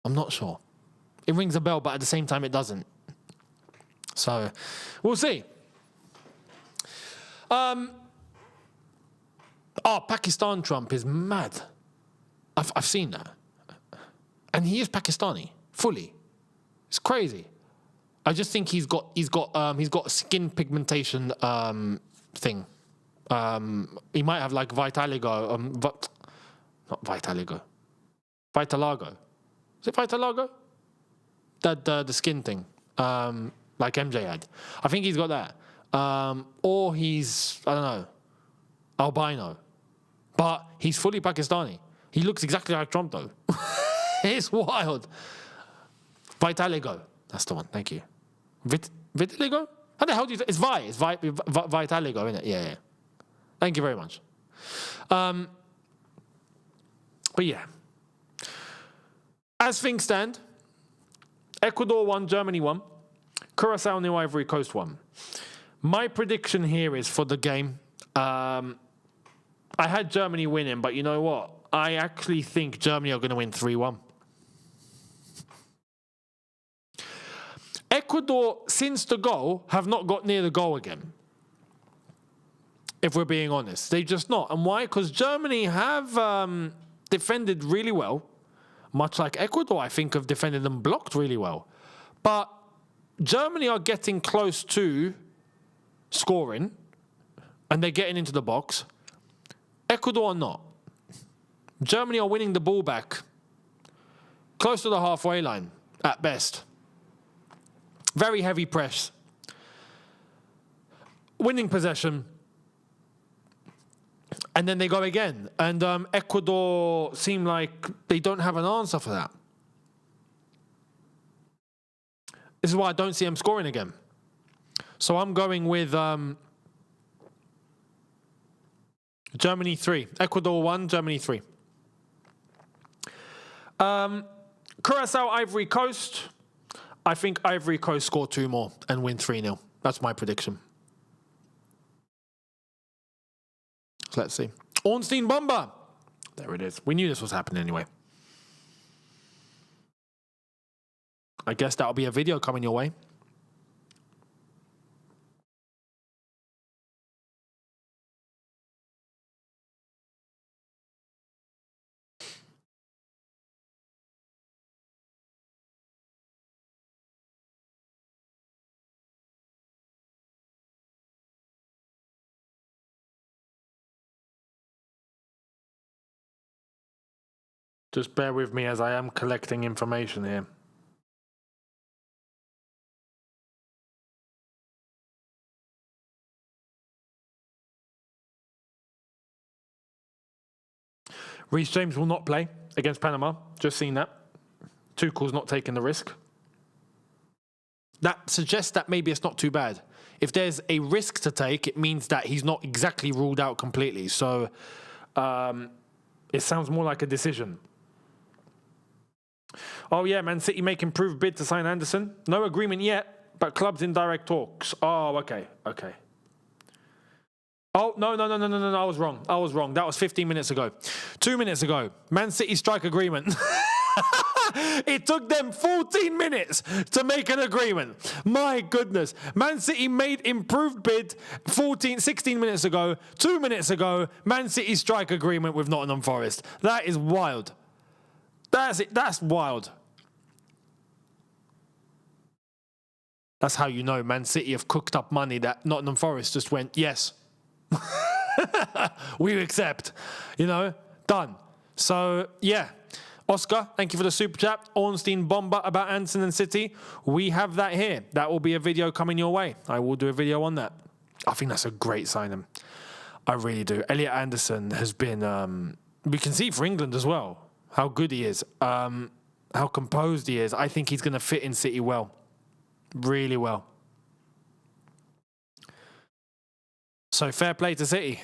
I'm not sure. It rings a bell, but at the same time, it doesn't. So, we'll see. Pakistan Trump is mad. I've seen that. And he is Pakistani, fully. It's crazy. I just think he's got skin pigmentation thing. He might have like vitiligo. Not vitiligo. Vitiligo. Is it vitiligo? That the skin thing. Like MJ had. I think he's got that. Or he's, I don't know, albino. But he's fully Pakistani. He looks exactly like Trump, though. It's wild. Vitiligo. That's the one. Thank you. Vitiligo? How the hell do you... It's vitiligo, isn't it? Yeah. Thank you very much. But yeah. As things stand, Ecuador won, Germany won. Curaçao, New Ivory Coast won. My prediction here is for the game. I had Germany winning, but you know what? I actually think Germany are going to win 3-1. Ecuador, since the goal, have not got near the goal again. If we're being honest. They've just not. And why? Because Germany have defended really well. Much like Ecuador, I think, have defended and blocked really well. But Germany are getting close to scoring, and they're getting into the box. Ecuador are not. Germany are winning the ball back close to the halfway line, at best. Very heavy press. Winning possession. And then they go again. And Ecuador seem like they don't have an answer for that. This is why I don't see them scoring again. So I'm going with Germany 3. Ecuador 1, Germany 3. Curaçao, Ivory Coast. I think Ivory Coast score 2 more and win 3-0. That's my prediction. So let's see. Ornstein Bomber. There it is. We knew this was happening anyway. I guess that'll be a video coming your way. Just bear with me as I am collecting information here. Reece James will not play against Panama. Just seen that. Tuchel's not taking the risk. that suggests that maybe it's not too bad. If there's a risk to take, it means that he's not exactly ruled out completely. So it sounds more like a decision. Oh, yeah, Man City make improved bid to sign Anderson. No agreement yet, but clubs in direct talks. Oh, okay. Oh, no, I was wrong. That was 15 minutes ago. 2 minutes ago, Man City strike agreement. It took them 14 minutes to make an agreement. My goodness. Man City made improved bid 16 minutes ago. 2 minutes ago, Man City strike agreement with Nottingham Forest. That is wild. That's it. That's wild. That's how you know Man City have cooked up money that Nottingham Forest just went, yes. We accept. Done. So, yeah. Oscar, thank you for the super chat. Ornstein Bomber about Anderson and City. We have that here. That will be a video coming your way. I will do a video on that. I think that's a great signing. I really do. Elliot Anderson has been... we can see for England as well how good he is, how composed he is. I think he's going to fit in City well. Really well. So fair play to City.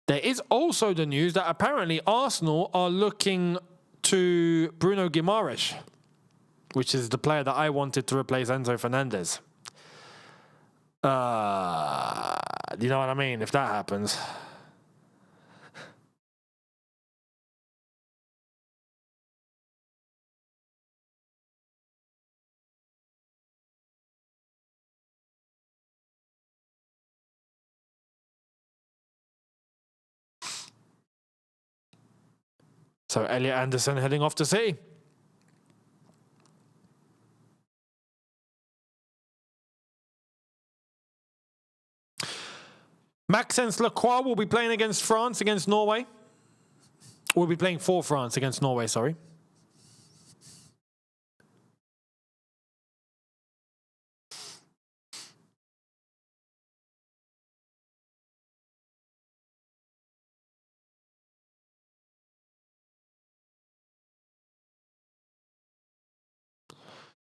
There is also the news that apparently Arsenal are looking to Bruno Guimaraes, which is the player that I wanted to replace Enzo Fernandez. You know what I mean? If that happens. So Elliot Anderson heading off to City. Maxence Lacroix will be playing against France, against Norway. Will be playing for France against Norway, sorry.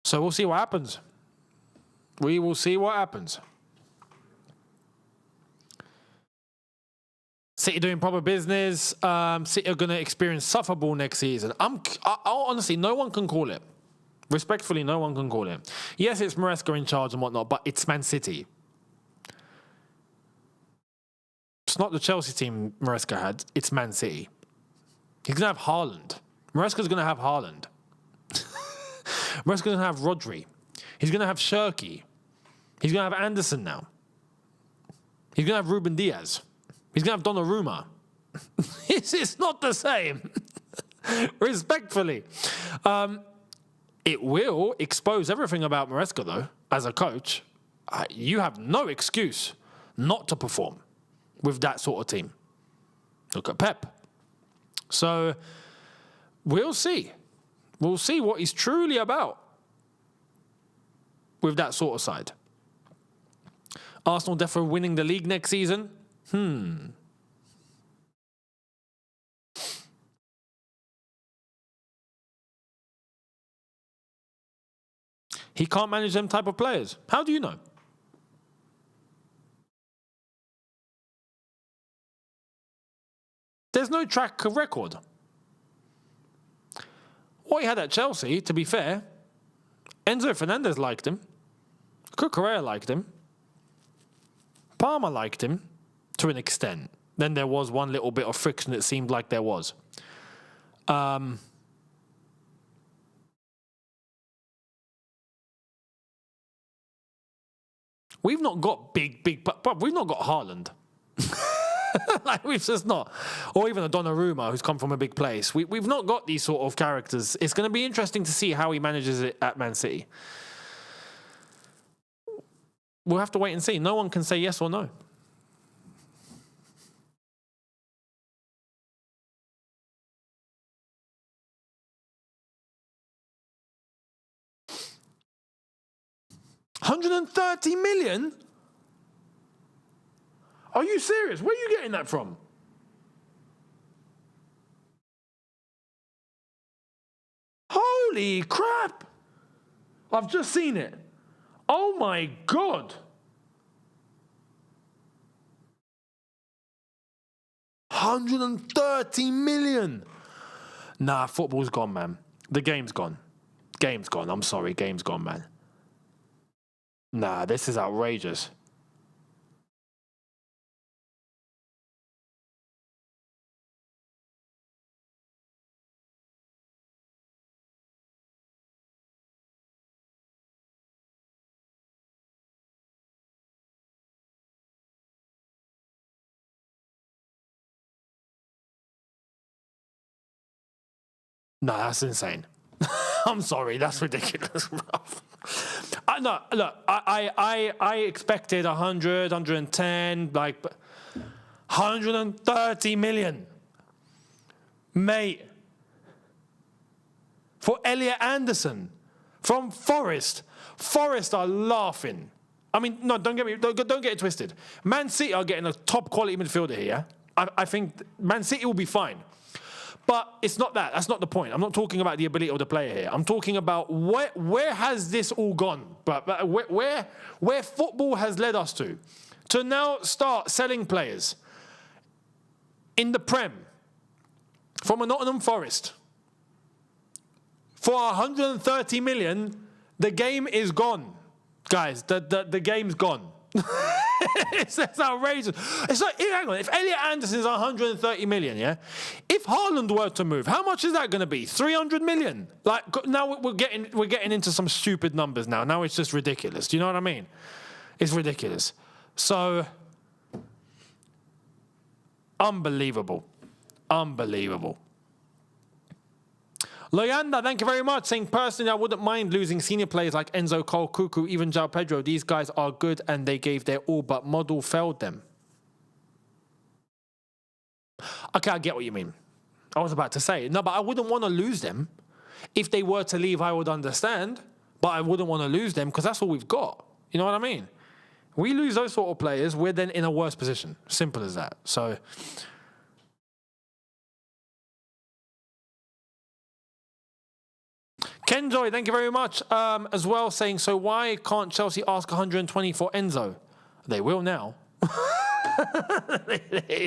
So we'll see what happens. We will see what happens. City doing proper business. City are going to experience sufferball next season. Honestly, no one can call it. Respectfully, no one can call it. Yes, it's Maresca in charge and whatnot, but it's Man City. It's not the Chelsea team Maresca had. It's Man City. He's going to have Haaland. Maresca's going to have Haaland. Maresca's going to have Rodri. He's going to have Shirky. He's going to have Anderson now. He's going to have Ruben Diaz. He's going to have Donnarumma. It's not the same. Respectfully. It will expose everything about Maresca, though, as a coach. You have no excuse not to perform with that sort of team. Look at Pep. So, we'll see. We'll see what he's truly about with that sort of side. Arsenal definitely winning the league next season. He can't manage them type of players. How do you know? There's no track record. What he had at Chelsea, to be fair, Enzo Fernandez liked him. Cucurella liked him. Palmer liked him to an extent. Then there was one little bit of friction, it seemed like there was. We've not got big, but we've not got Haaland. Like, we've just not. Or even a Donnarumma who's come from a big place. We've not got these sort of characters. It's going to be interesting to see how he manages it at Man City. We'll have to wait and see. No one can say yes or no. 130 million? Are you serious? Where are you getting that from? Holy crap! I've just seen it. Oh my God. 130 million. Nah, football's gone, man. The game's gone. Game's gone. I'm sorry, game's gone, man. Nah, this is outrageous. No, that's insane. I'm sorry, that's ridiculous, bro. No, look, I expected 100, 110, like 130 million. Mate. For Elliot Anderson from Forest. Forest are laughing. I mean, no, don't get it twisted. Man City are getting a top quality midfielder here. I think Man City will be fine. But it's not that. That's not the point. I'm not talking about the ability of the player here. I'm talking about where has this all gone? But where football has led us to now start selling players in the Prem from a Nottingham Forest for 130 million. The game is gone, guys. The game's gone. It's outrageous. It's like, hang on, if Elliot Anderson's 130 million, yeah? If Haaland were to move, how much is that going to be? 300 million? Like, now we're getting into some stupid numbers now. Now it's just ridiculous. Do you know what I mean? It's ridiculous. So, unbelievable. Unbelievable. Loyanda, thank you very much. Saying, personally, I wouldn't mind losing senior players like Enzo, Cole, Cuckoo, even João Pedro. These guys are good and they gave their all, but model failed them. Okay, I get what you mean. I was about to say, no, but I wouldn't want to lose them. If they were to leave, I would understand, but I wouldn't want to lose them because that's all we've got. You know what I mean? We lose those sort of players, we're then in a worse position. Simple as that. So... Kenjoy, thank you very much as well, saying, so why can't Chelsea ask 120 for Enzo? They will now.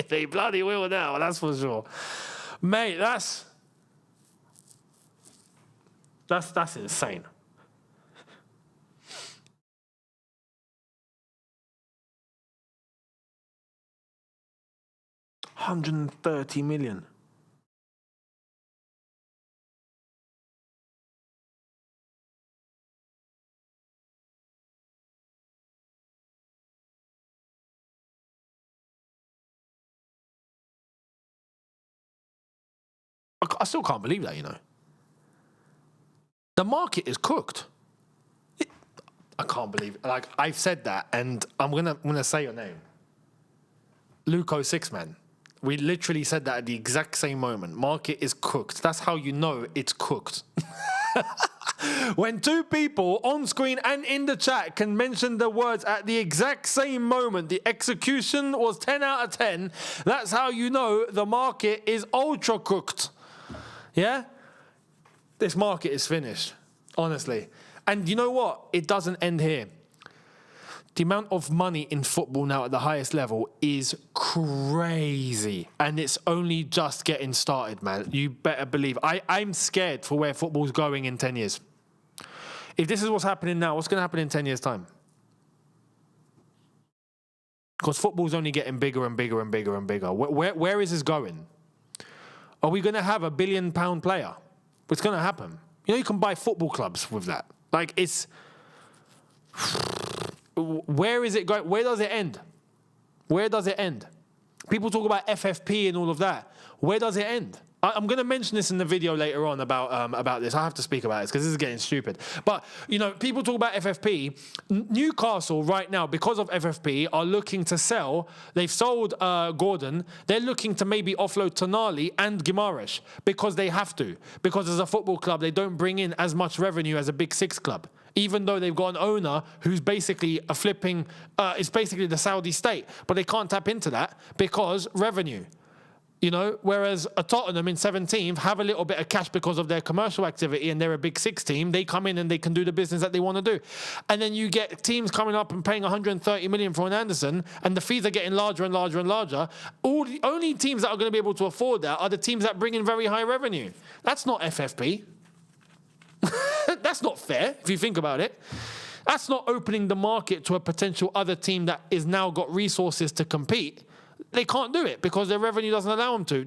they bloody will now, that's for sure. Mate, that's insane. $130 million. I still can't believe that, you know. The market is cooked. I can't believe it. Like, I've said that, and I'm gonna say your name. Luco Sixman. We literally said that at the exact same moment. Market is cooked. That's how you know it's cooked. When two people on screen and in the chat can mention the words at the exact same moment, the execution was 10 out of 10, that's how you know the market is ultra cooked. Yeah? This market is finished, honestly. And you know what? It doesn't end here. The amount of money in football now at the highest level is crazy. And it's only just getting started, man. You better believe. I'm scared for where football's going in 10 years. If this is what's happening now, what's going to happen in 10 years' time? Because football's only getting bigger and bigger and bigger and bigger. Where is this going? Are we going to have £1 billion player? What's going to happen? You know, you can buy football clubs with that. Like, it's... Where is it going? Where does it end? Where does it end? People talk about FFP and all of that. Where does it end? I'm going to mention this in the video later on about this. I have to speak about this because this is getting stupid. But, you know, people talk about FFP. Newcastle right now, because of FFP, are looking to sell. They've sold Gordon. They're looking to maybe offload Tonali and Guimaraes because they have to. Because as a football club, they don't bring in as much revenue as a Big Six club. even though they've got an owner who's basically a flipping, it's basically the Saudi state, but they can't tap into that because revenue. You know, whereas a Tottenham in 17th have a little bit of cash because of their commercial activity and they're a big six team. They come in and they can do the business that they want to do. And then you get teams coming up and paying 130 million for an Anderson and the fees are getting larger and larger and larger. The only teams that are going to be able to afford that are the teams that bring in very high revenue. That's not FFP. That's not fair if you think about it. That's not opening the market to a potential other team that is now got resources to compete. They can't do it because their revenue doesn't allow them to.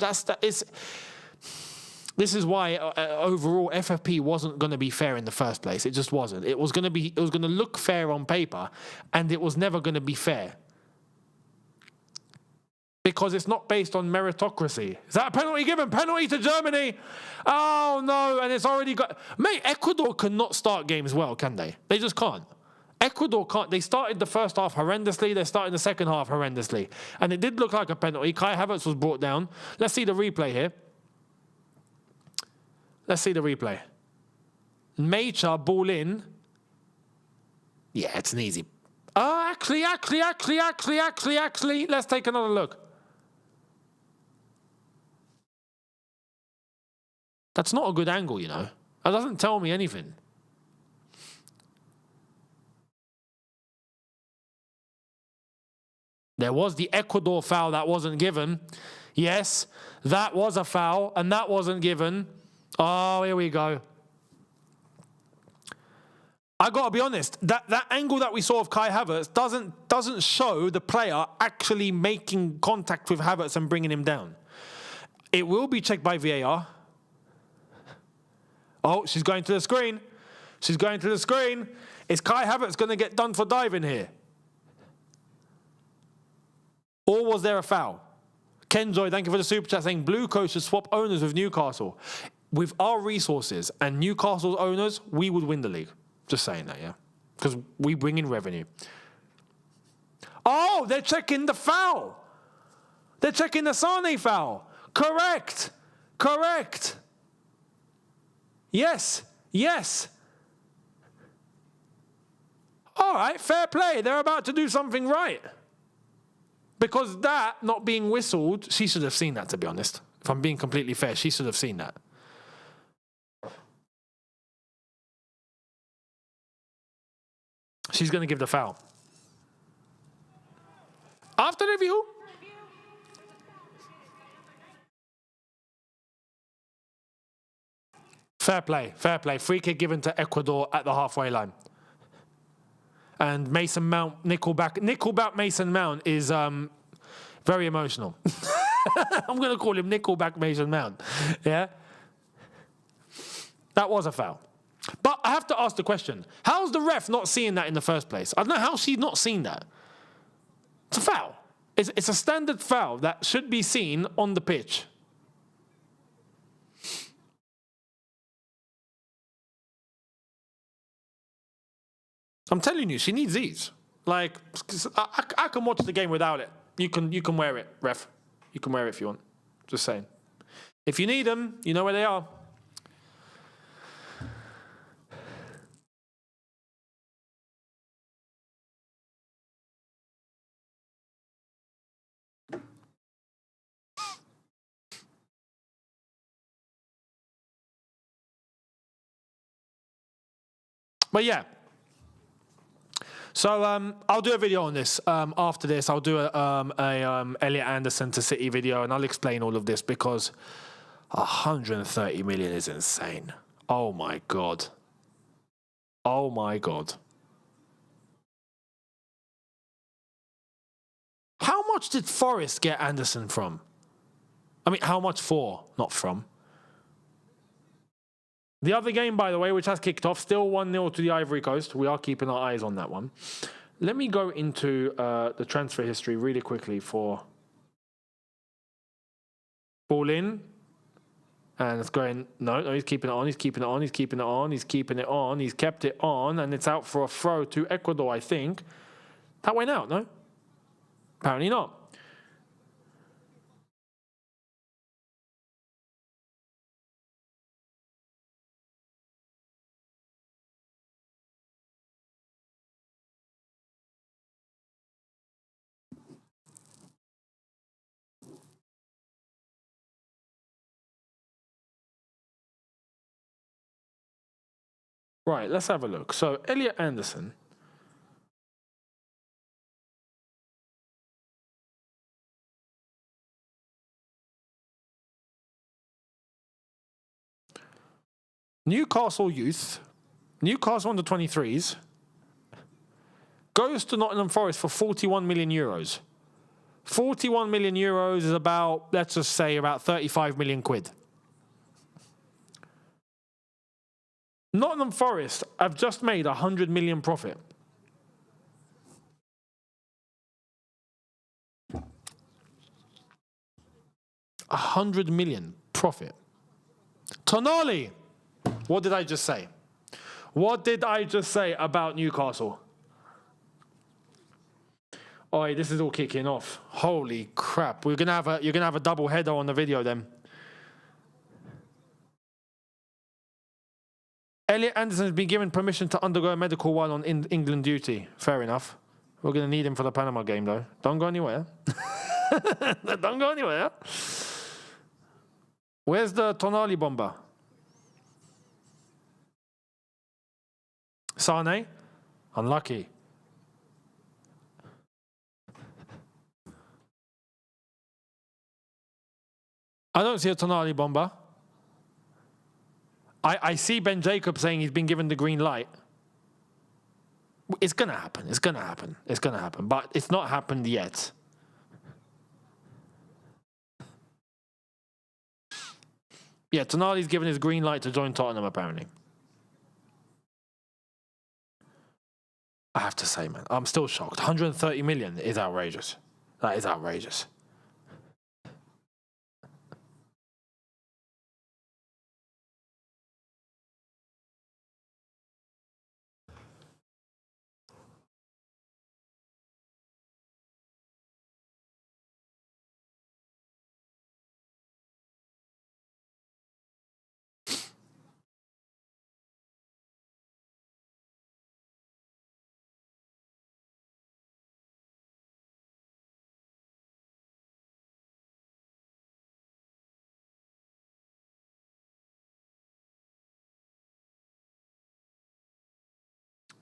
This is why overall FFP wasn't going to be fair in the first place. It just wasn't. It was going to look fair on paper, and it was never going to be fair because it's not based on meritocracy. Is that a penalty given? Penalty to Germany. Oh no! And it's already got. Mate, Ecuador cannot start games well, can they? They just can't. Ecuador can't. They started the first half horrendously. They're starting the second half horrendously. And it did look like a penalty. Kai Havertz was brought down. Let's see the replay here. Let's see the replay. Mecha ball in. Yeah, it's an easy. Actually. Let's take another look. That's not a good angle, you know. That doesn't tell me anything. There was the Ecuador foul that wasn't given. Yes, that was a foul, and that wasn't given. Oh, here we go. I got to be honest, that angle that we saw of Kai Havertz doesn't show the player actually making contact with Havertz and bringing him down. It will be checked by VAR. Oh, she's going to the screen. She's going to the screen. Is Kai Havertz going to get done for diving here? Or was there a foul? Kenjoy, thank you for the super chat, saying Blue Coast should swap owners with Newcastle. With our resources and Newcastle's owners, we would win the league. Just saying that, yeah. Because we bring in revenue. Oh, they're checking the foul. They're checking the Sane foul. Correct. Yes. All right, fair play. They're about to do something right. Because that not being whistled, she should have seen that, to be honest. If I'm being completely fair, she should have seen that. She's going to give the foul. After review. Fair play. Free kick given to Ecuador at the halfway line. And Mason Mount, Nickelback Mason Mount is very emotional. I'm going to call him Nickelback Mason Mount. Yeah? That was a foul. But I have to ask the question, how's the ref not seeing that in the first place? I don't know how she's not seen that. It's a foul. It's a standard foul that should be seen on the pitch. I'm telling you, she needs these. Like, I can watch the game without it. You can wear it, ref. You can wear it if you want. Just saying. If you need them, you know where they are. But yeah. So I'll do a video on this. After this, I'll do a Elliot Anderson to City video, and I'll explain all of this because 130 million is insane. Oh my god. Oh my god. How much did Forest get Anderson from? I mean, how much for, not from? The other game, by the way, which has kicked off, still 1-0 to the Ivory Coast. We are keeping our eyes on that one. Let me go into the transfer history really quickly for ball in. And it's going, no, he's keeping it on, he's keeping it on, he's keeping it on, he's keeping it on, he's kept it on, and it's out for a throw to Ecuador, I think. That went out, no? Apparently not. Right, let's have a look. So, Elliot Anderson. Newcastle youth, Newcastle under 23s, goes to Nottingham Forest for 41 million euros. 41 million euros is about, let's just say, about 35 million quid. Nottingham Forest have just made 100 million profit. £100 million profit. Tonali! What did I just say? What did I just say about Newcastle? Oi, this is all kicking off. Holy crap. You're gonna have a double header on the video then. Elliot Anderson has been given permission to undergo a medical while on England duty. Fair enough. We're gonna need him for the Panama game though. Don't go anywhere. Don't go anywhere. Where's the Tonali bomber? Sane? Unlucky. I don't see a Tonali bomber. I see Ben Jacobs saying he's been given the green light. It's going to happen. It's going to happen. It's going to happen. But it's not happened yet. Yeah, Tonali's given his green light to join Tottenham, apparently. I have to say, man, I'm still shocked. 130 million is outrageous. That is outrageous.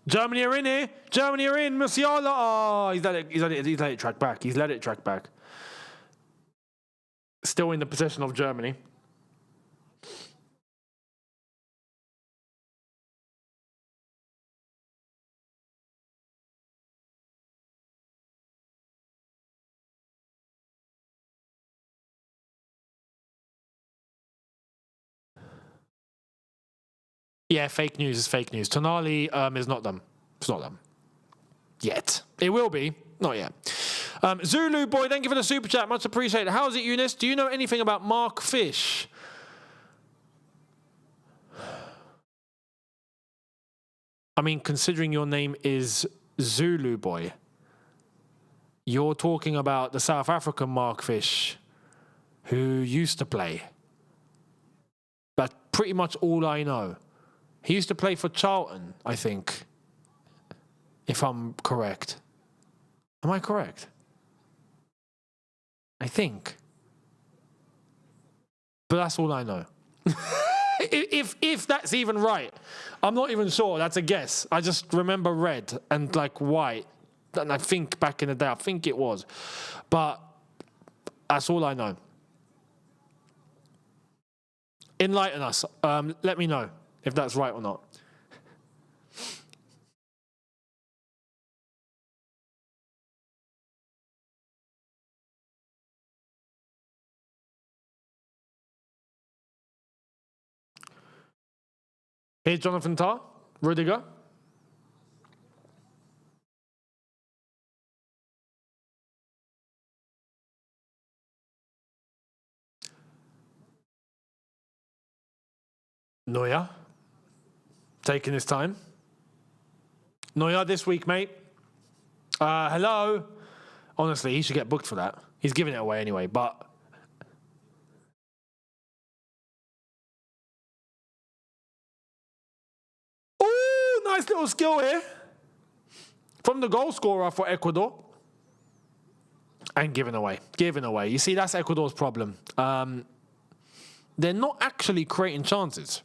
Germany are in here. Germany are in. Musiala. Oh, he's let it track back. He's let it track back. Still in the possession of Germany. Yeah, fake news is fake news. Tonali is not them. It's not them. Yet. It will be. Not yet. Zulu boy, thank you for the super chat. Much appreciated. How's it, Younes? Do you know anything about Mark Fish? I mean, considering your name is Zulu boy, you're talking about the South African Mark Fish who used to play. That's pretty much all I know. He used to play for Charlton, I think, if I'm correct. Am I correct? I think. But that's all I know. if that's even right. I'm not even sure. That's a guess. I just remember red and like white. And I think back in the day, I think it was. But that's all I know. Enlighten us. Let me know if that's right or not. Here's Jonathan Tah, Rudiger. Neuer. Taking his time. Neuer this week, mate. Hello. Honestly, he should get booked for that. He's giving it away anyway, but... Ooh, nice little skill here. From the goal scorer for Ecuador. And given away. Given away. You see, that's Ecuador's problem. They're not actually creating chances.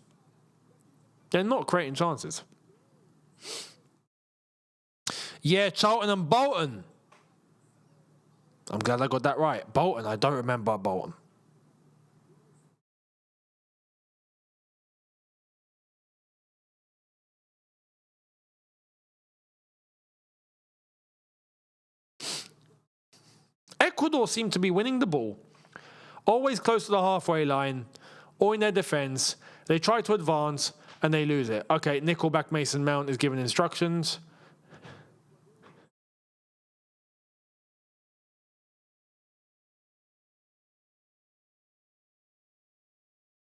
They're not creating chances. Yeah, Charlton and Bolton. I'm glad I got that right. Bolton, I don't remember Bolton. Ecuador seem to be winning the ball. Always close to the halfway line, or in their defence. They try to advance, and they lose it. Okay, Nickelback Mason Mount is giving instructions.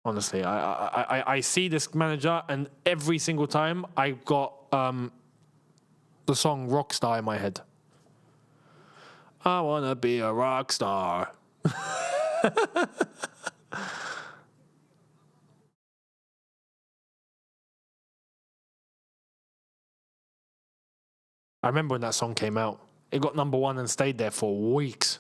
Honestly, I see this manager, and every single time I got the song Rockstar in my head. I want to be a rock star. I remember when that song came out. It got number one and stayed there for weeks.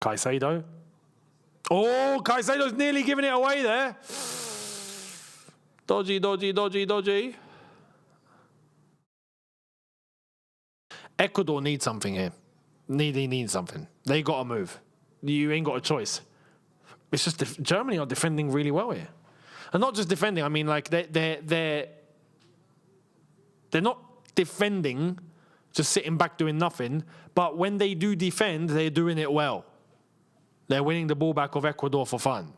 Caicedo. Oh, Caicedo's nearly giving it away there. Dodgy, dodgy, dodgy, dodgy. Ecuador needs something here. They need something. They got to move. You ain't got a choice. It's just Germany are defending really well here, and not just defending. I mean, like they're not defending, just sitting back doing nothing. But when they do defend, they're doing it well. They're winning the ball back of Ecuador for fun.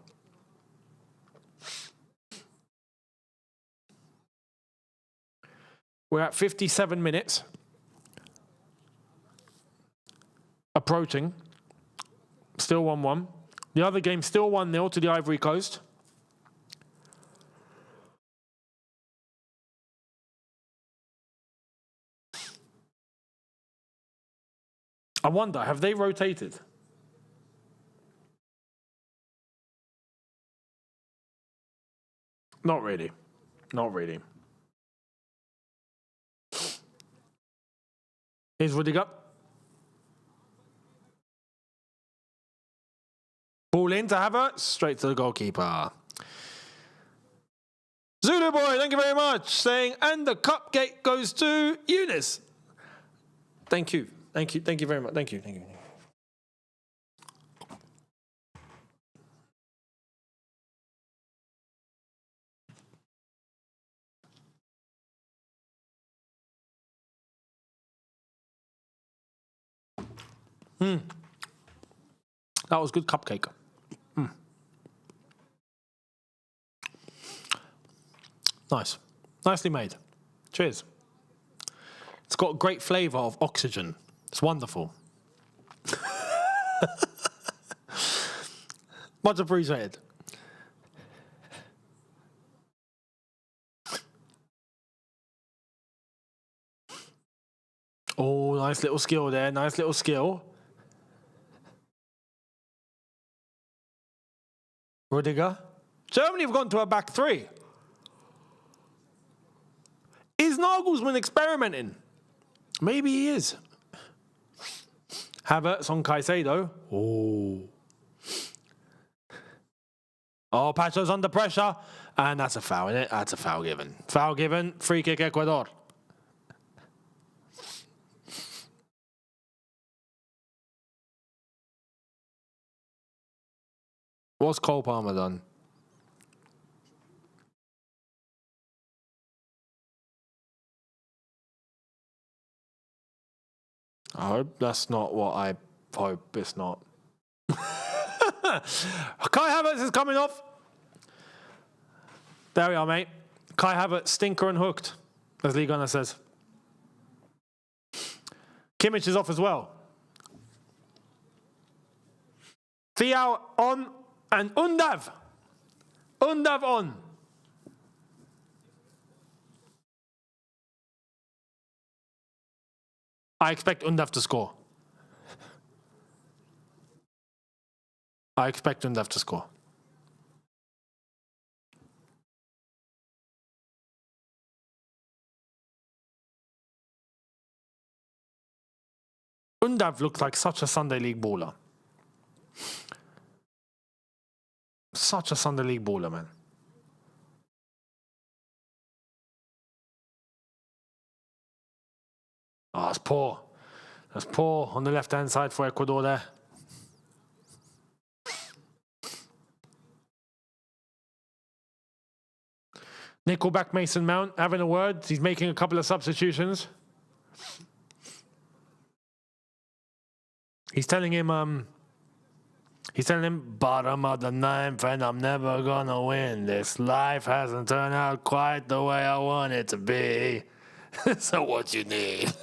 We're at 57 minutes. Approaching. Still 1-1. The other game still 1-0 to the Ivory Coast. I wonder, have they rotated? Not really. Not really. Here's Rudiger. Ball in to Havertz, straight to the goalkeeper. Zulu boy, thank you very much. Saying, and the cupcake goes to Younes. Thank you. Thank you. Thank you very much. Thank you. Thank you. That was good cupcake. Nice. Nicely made. Cheers. It's got a great flavour of oxygen. It's wonderful. Much appreciated. Oh, nice little skill there. Nice little skill. Rudiger. Germany have gone to a back three. Is Nagelsmann experimenting? Maybe he is. Havertz on Caicedo. Oh. Oh, Pacho's under pressure. And that's a foul, isn't it? That's a foul given. Foul given. Free kick Ecuador. What's Cole Palmer done? I hope that's not what I hope it's not. Kai Havertz is coming off. There we are, mate. Kai Havertz, stinker and hooked, as Lee Gunnar says. Kimmich is off as well. Thiaw on and Undav. Undav on. I expect Undav to score. I expect Undav to score. Undav looks like such a Sunday League baller. Such a Sunday League baller, man. Oh, that's poor. That's poor on the left-hand side for Ecuador there. Nickelback Mason Mount having a word. He's making a couple of substitutions. He's telling him, bottom of the ninth, and I'm never gonna win. This life hasn't turned out quite the way I want it to be. So what you need?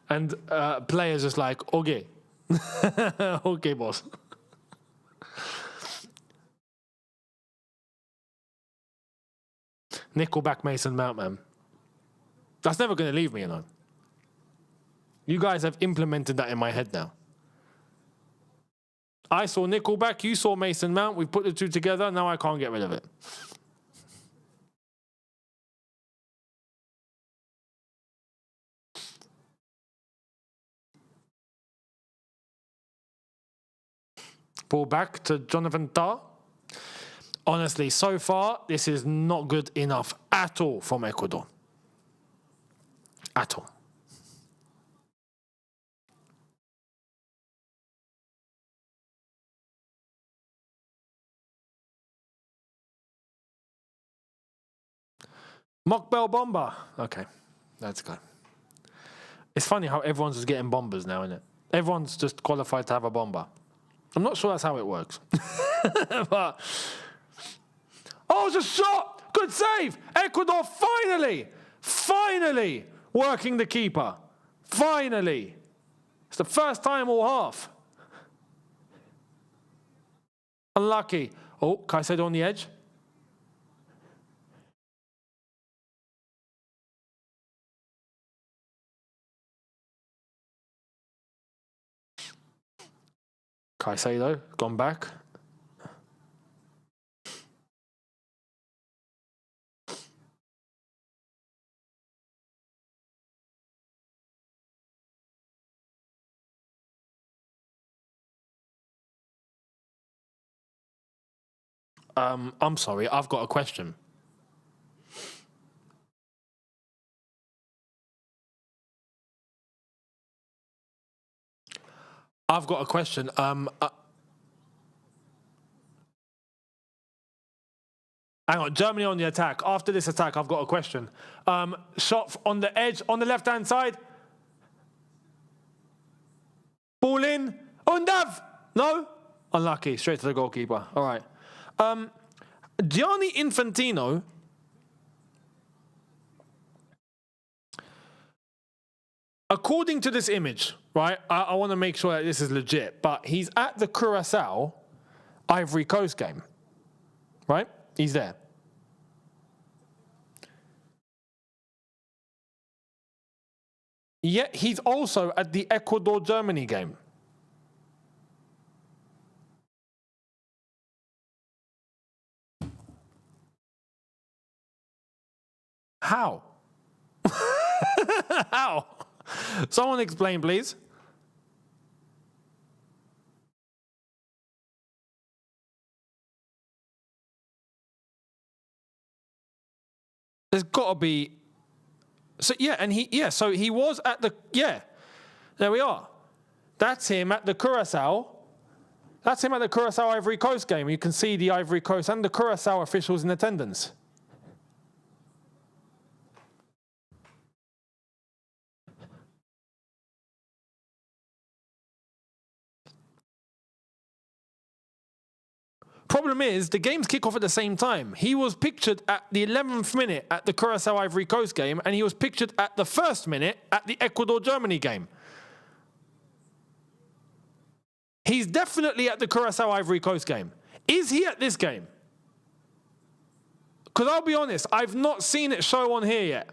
and players just like, okay. Okay, boss. Nickelback Mason Mount, man. That's never going to leave me alone. You guys have implemented that in my head now. I saw Nickelback, you saw Mason Mount, we've put the two together, now I can't get rid of it. Ball back to Jonathan Tah. Honestly, so far, this is not good enough at all from Ecuador. At all. Mockbell Bomber. Okay, that's good. It's funny how everyone's just getting bombers now, isn't it? Everyone's just qualified to have a bomber. I'm not sure that's how it works. But... oh, it's a shot! Good save! Ecuador finally working the keeper. Finally. It's the first time all half. Unlucky. Oh, Caicedo on the edge. Caicedo, gone back. I'm sorry, I've got a question. I've got a question. Hang on, Germany on the attack. After this attack, I've got a question. Shot on the edge, on the left-hand side. Ball in. Undav! No? Unlucky. Straight to the goalkeeper. All right. Gianni Infantino according to this image, right? I want to make sure that this is legit, but he's at the Curacao Ivory Coast game, right? He's there. Yet he's also at the Ecuador-Germany game. How? How? Someone explain, please. There's got to be... So, yeah, and so he was at the... Yeah, there we are. That's him at the Curacao. That's him at the Curacao Ivory Coast game. You can see the Ivory Coast and the Curacao officials in attendance. Problem is, the games kick off at the same time. He was pictured at the 11th minute at the Curacao Ivory Coast game, and he was pictured at the 1st minute at the Ecuador-Germany game. He's definitely at the Curacao Ivory Coast game. Is he at this game? Because I'll be honest, I've not seen it show on here yet.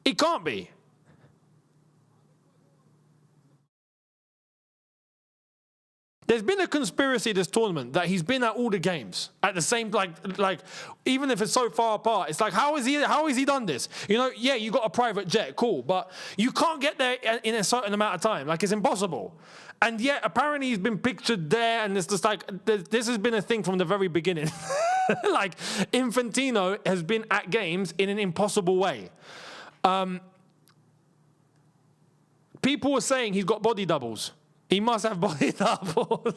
It can't be. There's been a conspiracy this tournament that he's been at all the games at the same, like even if it's so far apart, it's like, how has he done this? You know, yeah, you got a private jet, cool, but you can't get there in a certain amount of time. Like, it's impossible. And yet, apparently, he's been pictured there, and it's just like, this has been a thing from the very beginning. Like, Infantino has been at games in an impossible way. People were saying he's got body doubles. He must have body doubles.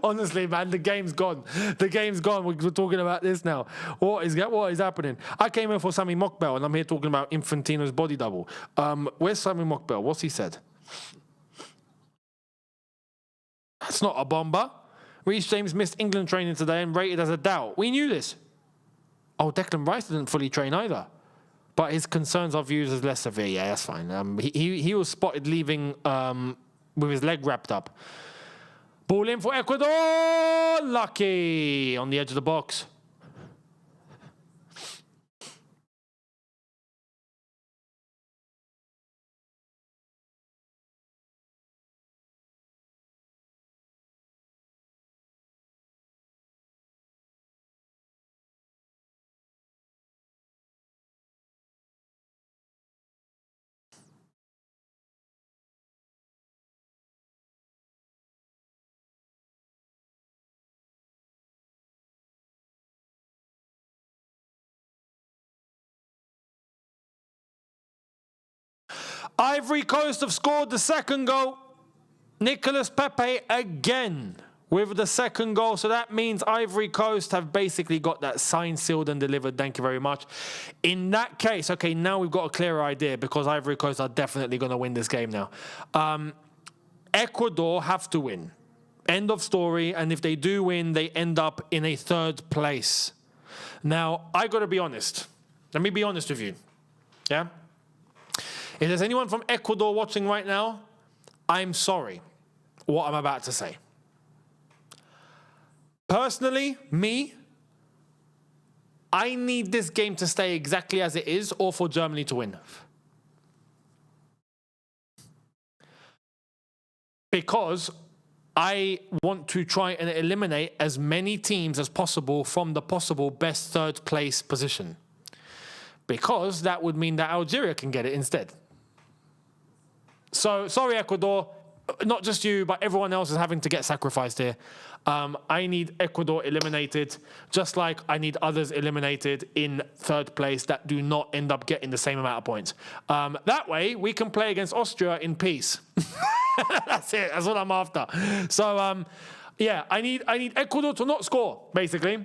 Honestly, man, the game's gone. The game's gone. We're talking about this now. What is happening? I came in for Sami Mokbel, and I'm here talking about Infantino's body double. Where's Sami Mokbel? What's he said? That's not a bomber. Reece James missed England training today and rated as a doubt. We knew this. Oh, Declan Rice didn't fully train either. But his concerns are viewed as less severe. Yeah, that's fine. He was spotted leaving with his leg wrapped up. Ball in for Ecuador. Lucky on the edge of the box. Ivory Coast have scored the second goal. Nicolas Pepe again with the second goal. So that means Ivory Coast have basically got that signed, sealed and delivered. Thank you very much. In that case, okay, now we've got a clearer idea because Ivory Coast are definitely going to win this game now. Ecuador have to win. End of story. And if they do win, they end up in a third place. Now, I got to be honest. Let me be honest with you. Yeah? If there's anyone from Ecuador watching right now, I'm sorry what I'm about to say. Personally, I need this game to stay exactly as it is or for Germany to win. Because I want to try and eliminate as many teams as possible from the possible best third place position. Because that would mean that Algeria can get it instead. So, sorry, Ecuador. Not just you, but everyone else is having to get sacrificed here. I need Ecuador eliminated, just like I need others eliminated in third place that do not end up getting the same amount of points. That way, we can play against Austria in peace. That's it. That's what I'm after. So, yeah, I need Ecuador to not score, basically.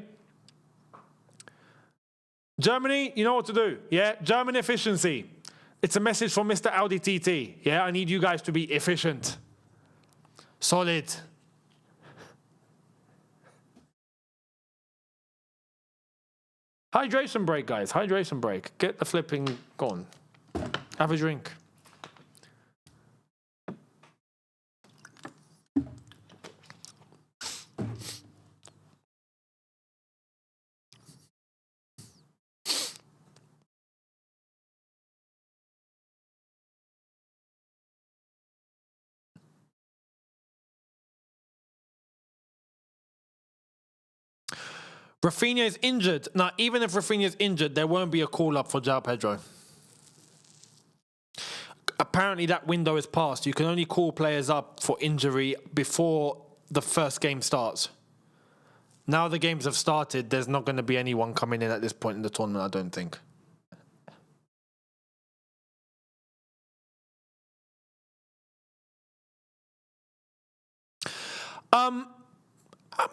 Germany, you know what to do. Yeah, German efficiency. It's a message from Mr. Audi TT. Yeah, I need you guys to be efficient. Solid. Hydration break, guys. Hydration break. Get the flipping gone. Have a drink. Rafinha is injured. Now, even if Rafinha is injured, there won't be a call-up for João Pedro. Apparently, that window is passed. You can only call players up for injury before the first game starts. Now the games have started, there's not going to be anyone coming in at this point in the tournament, I don't think.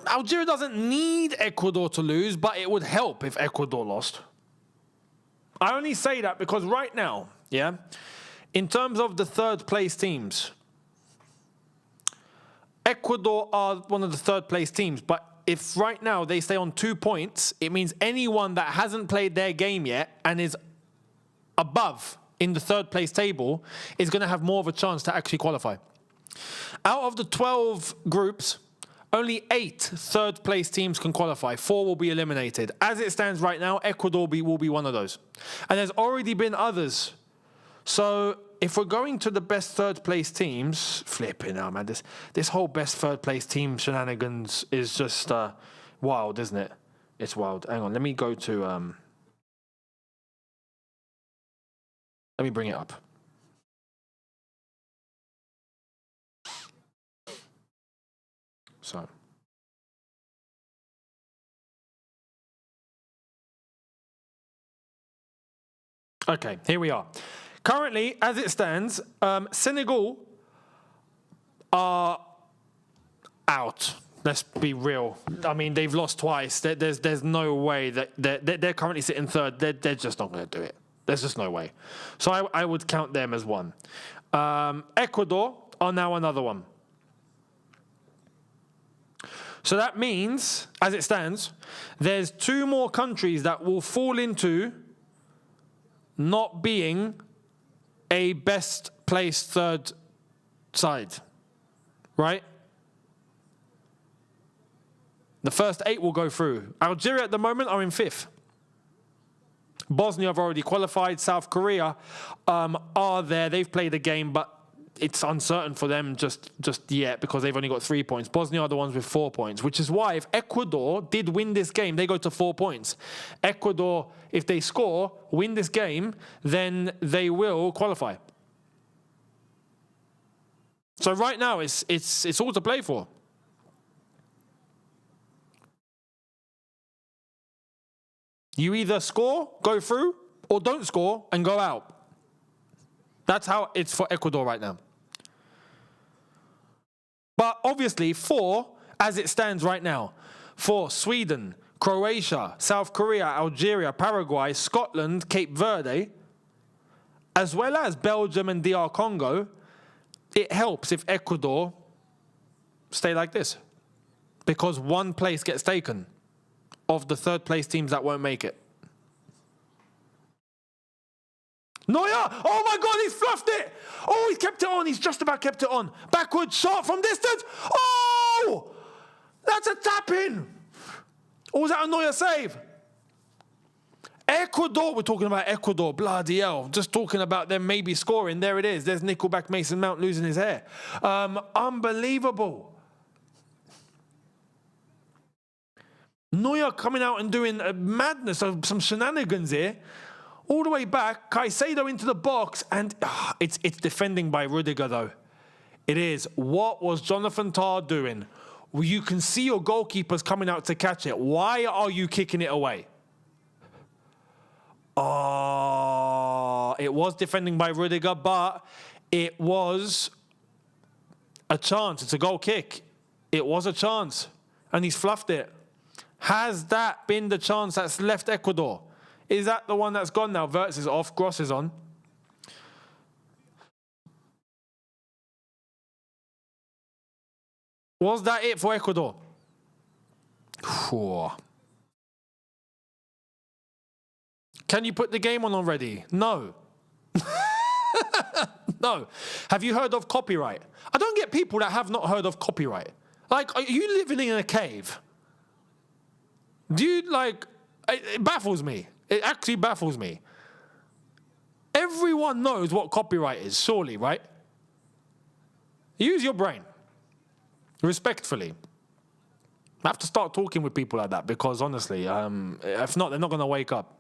Algeria doesn't need Ecuador to lose, but it would help if Ecuador lost. I only say that because right now, yeah, in terms of the third place teams, Ecuador are one of the third place teams, but if right now they stay on 2 points, it means anyone that hasn't played their game yet and is above in the third place table is going to have more of a chance to actually qualify. Out of the 12 groups, only 8 third place teams can qualify. 4 will be eliminated. As it stands right now, Ecuador will be one of those. And there's already been others. So if we're going to the best third place teams, flipping out, man. This whole best third place team shenanigans is just wild, isn't it? It's wild. Hang on, let me go to let me bring it up. So. Okay, here we are. Currently, as it stands, Senegal are out. Let's be real. I mean, they've lost twice. There's no way that they're currently sitting third. They're just not going to do it. There's just no way. So I would count them as one. Ecuador are now another one. So that means, as it stands, there's 2 more countries that will fall into not being a best placed third side, right? The first 8 will go through. Algeria at the moment are in 5th. Bosnia have already qualified. South Korea are there. They've played a game, but it's uncertain for them just yet because they've only got 3 points. Bosnia are the ones with 4 points, which is why if Ecuador did win this game, they go to 4 points. Ecuador, if they score, win this game, then they will qualify. So right now, it's all to play for. You either score, go through, or don't score and go out. That's how it's for Ecuador right now. But obviously, as it stands right now, for Sweden, Croatia, South Korea, Algeria, Paraguay, Scotland, Cape Verde, as well as Belgium and DR Congo, it helps if Ecuador stay like this. Because 1 place gets taken of the third place teams that won't make it. Neuer! Oh my God, he's fluffed it! Oh, he's kept it on. He's just about kept it on. Backward shot from distance. Oh! That's a tap-in. Or was that a Neuer save? Ecuador, we're talking about Ecuador. Bloody hell. Just talking about them maybe scoring. There it is. There's Nickelback Mason Mount losing his hair. Unbelievable. Neuer coming out and doing a madness of some shenanigans here. All the way back, Caicedo into the box, and it's defending by Rudiger, though. It is. What was Jonathan Tah doing? Well, you can see your goalkeepers coming out to catch it. Why are you kicking it away? Oh, it was defending by Rudiger, but it was a chance. It's a goal kick. It was a chance, and he's fluffed it. Has that been the chance that's left Ecuador? Is that the one that's gone now? Wirtz is off, Gross is on. Was that it for Ecuador? Can you put the game on already? No. No. Have you heard of copyright? I don't get people that have not heard of copyright. Like, are you living in a cave? Do you, like, it baffles me. It actually baffles me. Everyone knows what copyright is, surely, right? Use your brain. Respectfully. I have to start talking with people like that because, honestly, if not, they're not going to wake up.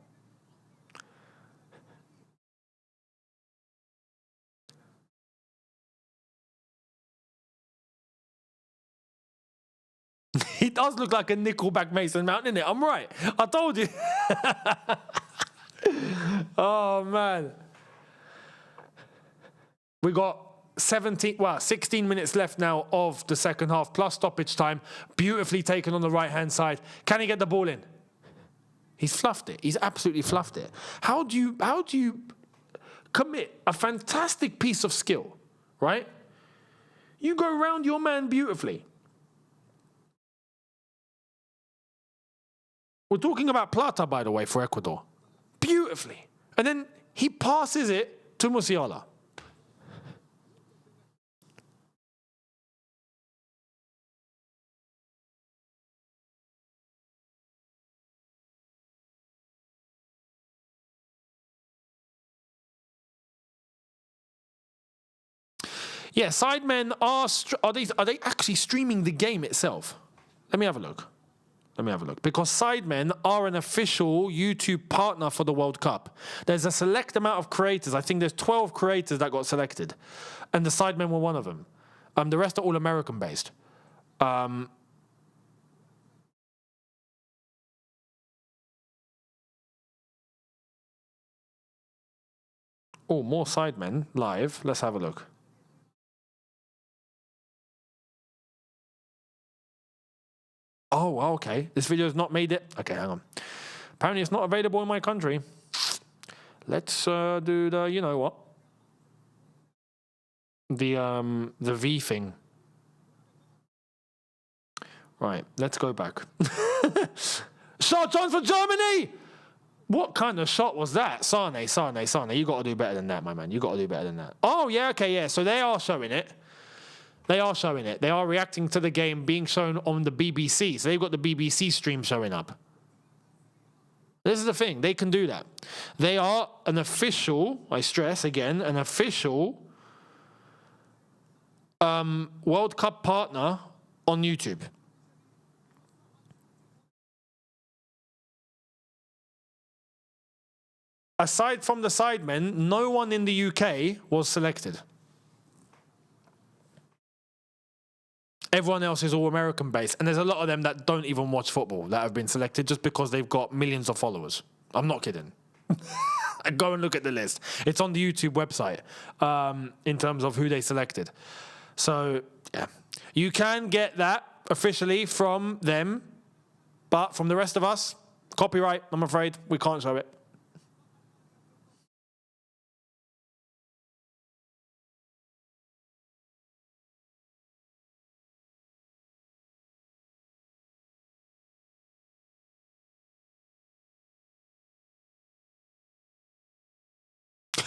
He does look like a Nickelback Mason Mount, innit? I'm right. I told you. Oh, man. We got 16 minutes left now of the second half, plus stoppage time. Beautifully taken on the right-hand side. Can he get the ball in? He's fluffed it. He's absolutely fluffed it. How do you commit a fantastic piece of skill, right? You go around your man beautifully. We're talking about Plata, by the way, for Ecuador. Beautifully. And then he passes it to Musiala. Yeah, Sidemen are they actually streaming the game itself? Let me have a look. Because Sidemen are an official YouTube partner for the World Cup. There's a select amount of creators. I think there's 12 creators that got selected. And the Sidemen were one of them. The rest are all American-based. Oh, more Sidemen live. Let's have a look. Oh, okay. This video has not made it. Okay, hang on. Apparently it's not available in my country. Let's do the, you know what? The V thing. Right, let's go back. Shot on for Germany! What kind of shot was that? Sane. You got to do better than that, my man. You got to do better than that. Oh, yeah, okay, yeah. So they are showing it. They are reacting to the game being shown on the BBC. So they've got the BBC stream showing up. This is the thing. They can do that. They are an official, I stress again, an official World Cup partner on YouTube. Aside from the Sidemen, no one in the UK was selected. Everyone else is all American-based. And there's a lot of them that don't even watch football that have been selected just because they've got millions of followers. I'm not kidding. Go and look at the list. It's on the YouTube website in terms of who they selected. So, yeah. You can get that officially from them, but from the rest of us, copyright, I'm afraid, we can't show it.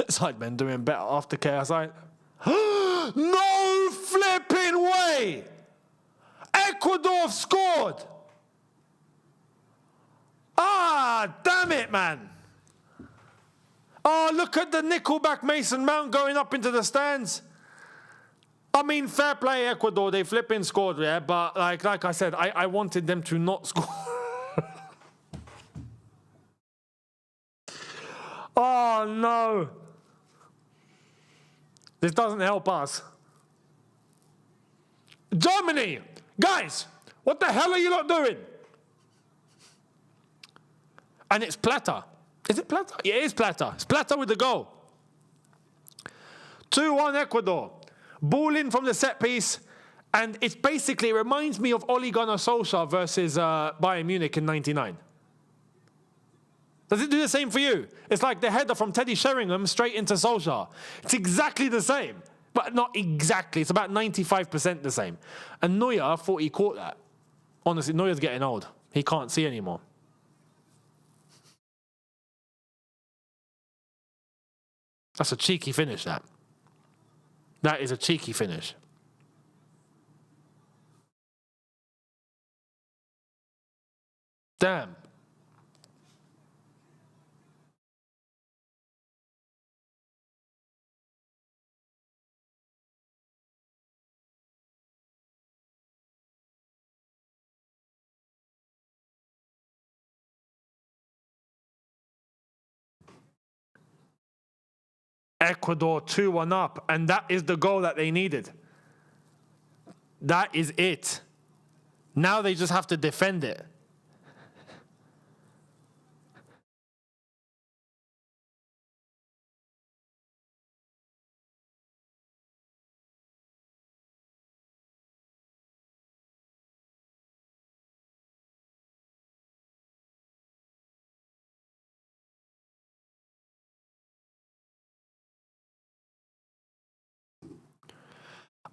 Sidemen doing better after KSI. No flipping way! Ecuador scored! Ah, damn it, man. Oh, look at the Nickelback Mason Mount going up into the stands. I mean, fair play, Ecuador. They flipping scored, yeah, but like I said, I wanted them to not score. Oh, no. This doesn't help us. Germany! Guys, what the hell are you lot doing? And it's Plata. Is it Plata? Yeah, it is Plata. It's Plata with the goal. 2-1 Ecuador. Ball in from the set piece. And it basically reminds me of Ole Gunnar Solskjaer versus Bayern Munich in '99. Does it do the same for you? It's like the header from Teddy Sheringham straight into Solskjaer. It's exactly the same. But not exactly. It's about 95% the same. And Neuer thought he caught that. Honestly, Neuer's getting old. He can't see anymore. That's a cheeky finish, that. That is a cheeky finish. Damn. Ecuador 2-1 up, and that is the goal that they needed. That is it. Now they just have to defend it.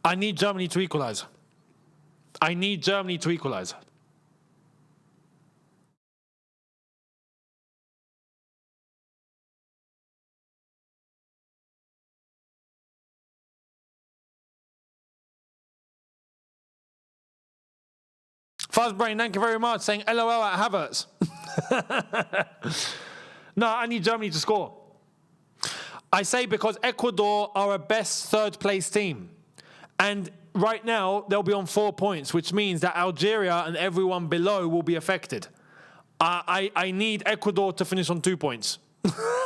I need Germany to equalize. I need Germany to equalize. Fuzzbrain, thank you very much, saying LOL at Havertz. No, I need Germany to score. I say because Ecuador are a best third-place team. And right now, they'll be on 4 points, which means that Algeria and everyone below will be affected. I need Ecuador to finish on 2 points.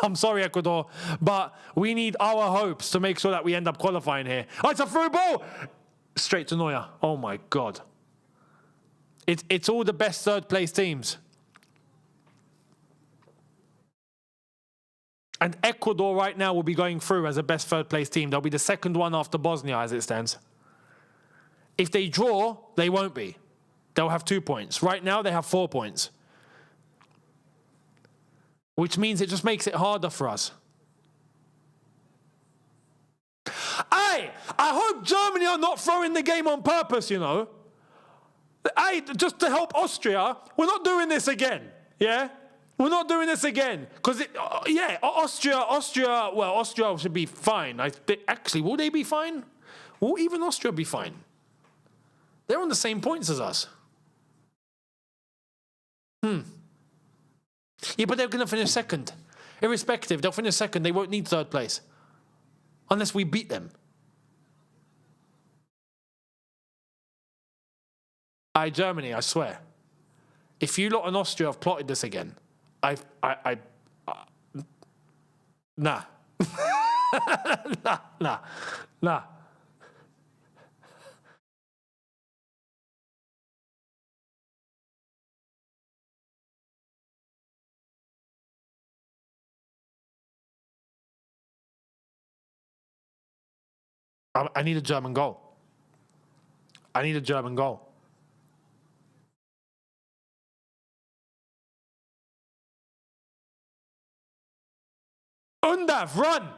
I'm sorry, Ecuador, but we need our hopes to make sure that we end up qualifying here. Oh, it's a through ball! Straight to Neuer. Oh, my God. It's all the best third-place teams. And Ecuador right now will be going through as a best third-place team. They'll be the second one after Bosnia as it stands. If they draw, they won't be. They'll have 2 points. Right now, they have 4 points. Which means it just makes it harder for us. I hope Germany are not throwing the game on purpose, you know. Just to help Austria, we're not doing this again, yeah? We're not doing this again. Because, Austria should be fine. Actually, will they be fine? Will even Austria be fine? They're on the same points as us. Yeah, but they're going to finish second. Irrespective, they'll finish second. They won't need third place. Unless we beat them. Germany, I swear. If you lot in Austria have plotted this again, nah. Nah. I need a German goal. I need a German goal. Undav, run!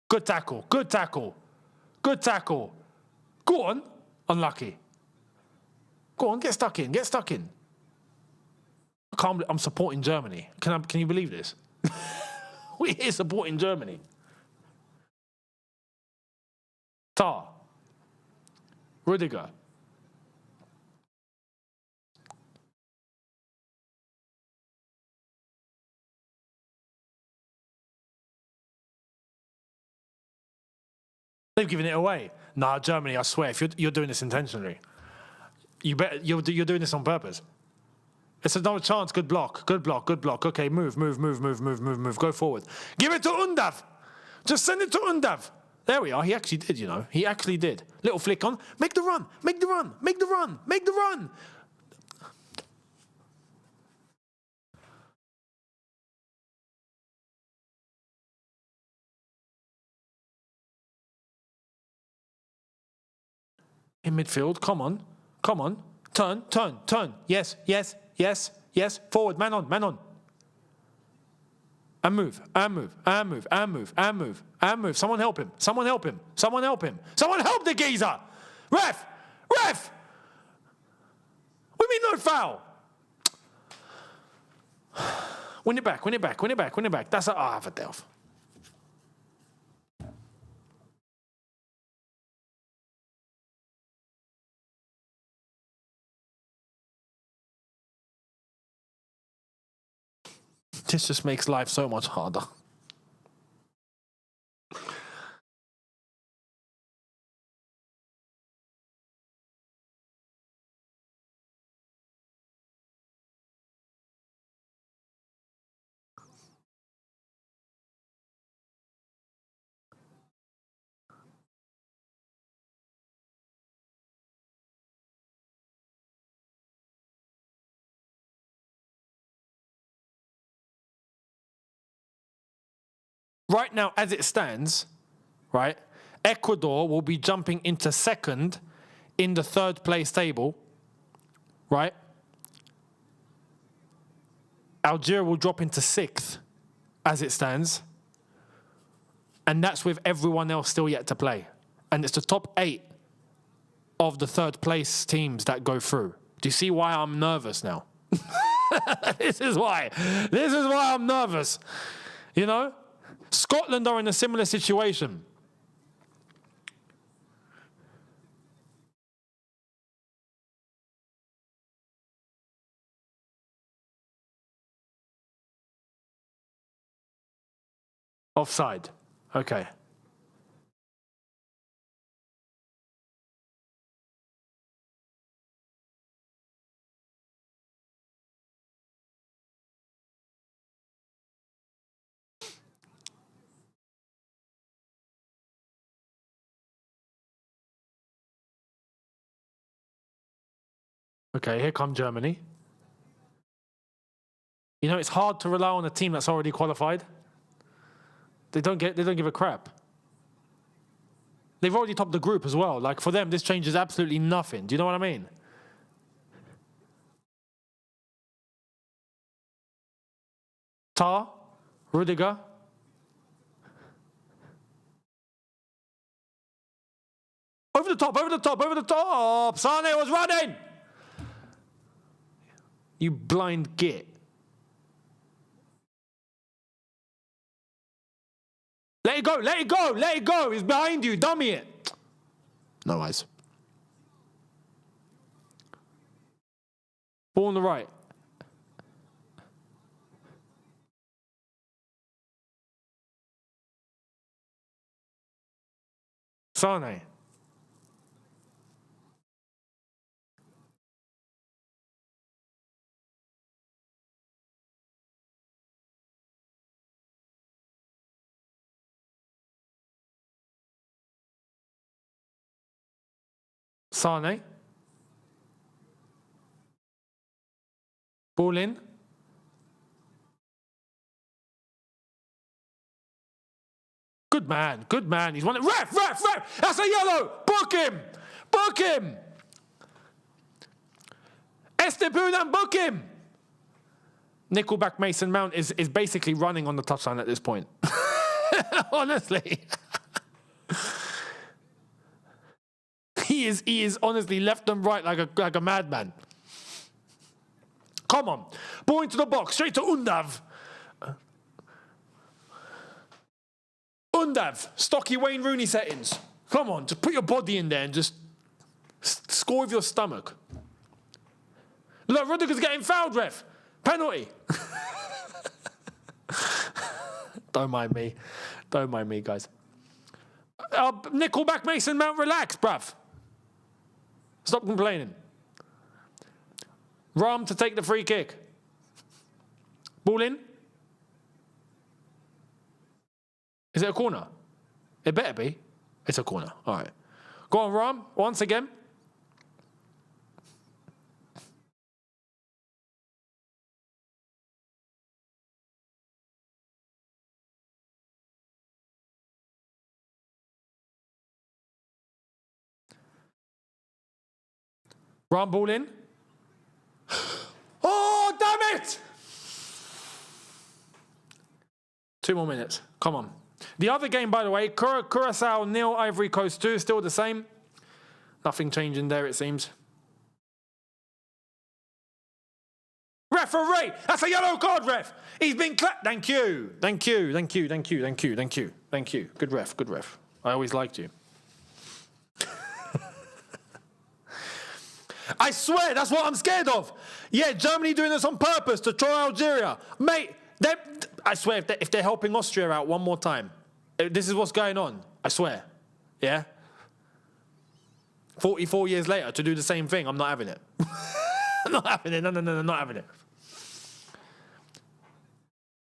Good tackle, good tackle, good tackle. Go on. Unlucky. Go on, get stuck in, get stuck in. I'm supporting Germany. Can you believe this? We're here supporting Germany. Tar. Rudiger. They've given it away. Nah, Germany, I swear, if you're doing this intentionally, you're doing this on purpose. It's another chance. Good block. Good block. Good block. Okay, move. Go forward. Give it to Undav. Just send it to Undav. There we are. He actually did, you know. He actually did. Little flick on. Make the run. Make the run. Make the run. Make the run. In midfield. Come on. Come on. Turn. Yes. Forward. Man on. And move. Someone help him. Someone help the geezer. Ref. We mean no foul. Win it back. That's a Delph. This just makes life so much harder. Right now, as it stands, right, Ecuador will be jumping into second in the third place table, right? Algeria will drop into sixth as it stands. And that's with everyone else still yet to play. And it's the top 8 of the third place teams that go through. Do you see why I'm nervous now? This is why I'm nervous. You know? Scotland are in a similar situation. Offside. Okay. Okay, here come Germany. You know, it's hard to rely on a team that's already qualified. They don't give a crap. They've already topped the group as well. Like, for them, this changes absolutely nothing. Do you know what I mean? Tar, Rudiger. Over the top, over the top, over the top. Sane was running. You blind git. Let it go, let it go, let it go. He's behind you, dummy it. No eyes. Ball on the right. Sane. Sane. Ball in. Good man, good man. He's won it. Ref! That's a yellow. Book him. Book him. Esteban, book him. Nickelback Mason Mount is basically running on the touchline at this point. Honestly. He is honestly left and right like a madman. Come on. Ball into the box. Straight to Undav. Undav. Stocky Wayne Rooney settings. Come on. Just put your body in there and just score with your stomach. Look, Rudiger's getting fouled, ref. Penalty. Don't mind me. Don't mind me, guys. Nickelback Mason Mount, relax, bruv. Stop complaining. Ram to take the free kick. Ball in. Is it a corner? It better be. It's a corner. All right. Go on, Ram. Once again. Ram, ball in. Oh, damn it! 2 more minutes. Come on. The other game, by the way, Curacao 0, Ivory Coast 2, still the same. Nothing changing there, it seems. Referee! That's a yellow card, ref! He's been clapped. Thank you. Thank you. Thank you. Thank you. Thank you. Thank you. Thank you. Good ref. Good ref. I always liked you. I swear, that's what I'm scared of. Yeah, Germany doing this on purpose to try Algeria. Mate, I swear, if they're helping Austria out one more time, this is what's going on. I swear. Yeah? 44 years later to do the same thing, I'm not having it. I'm not having it. No, not having it.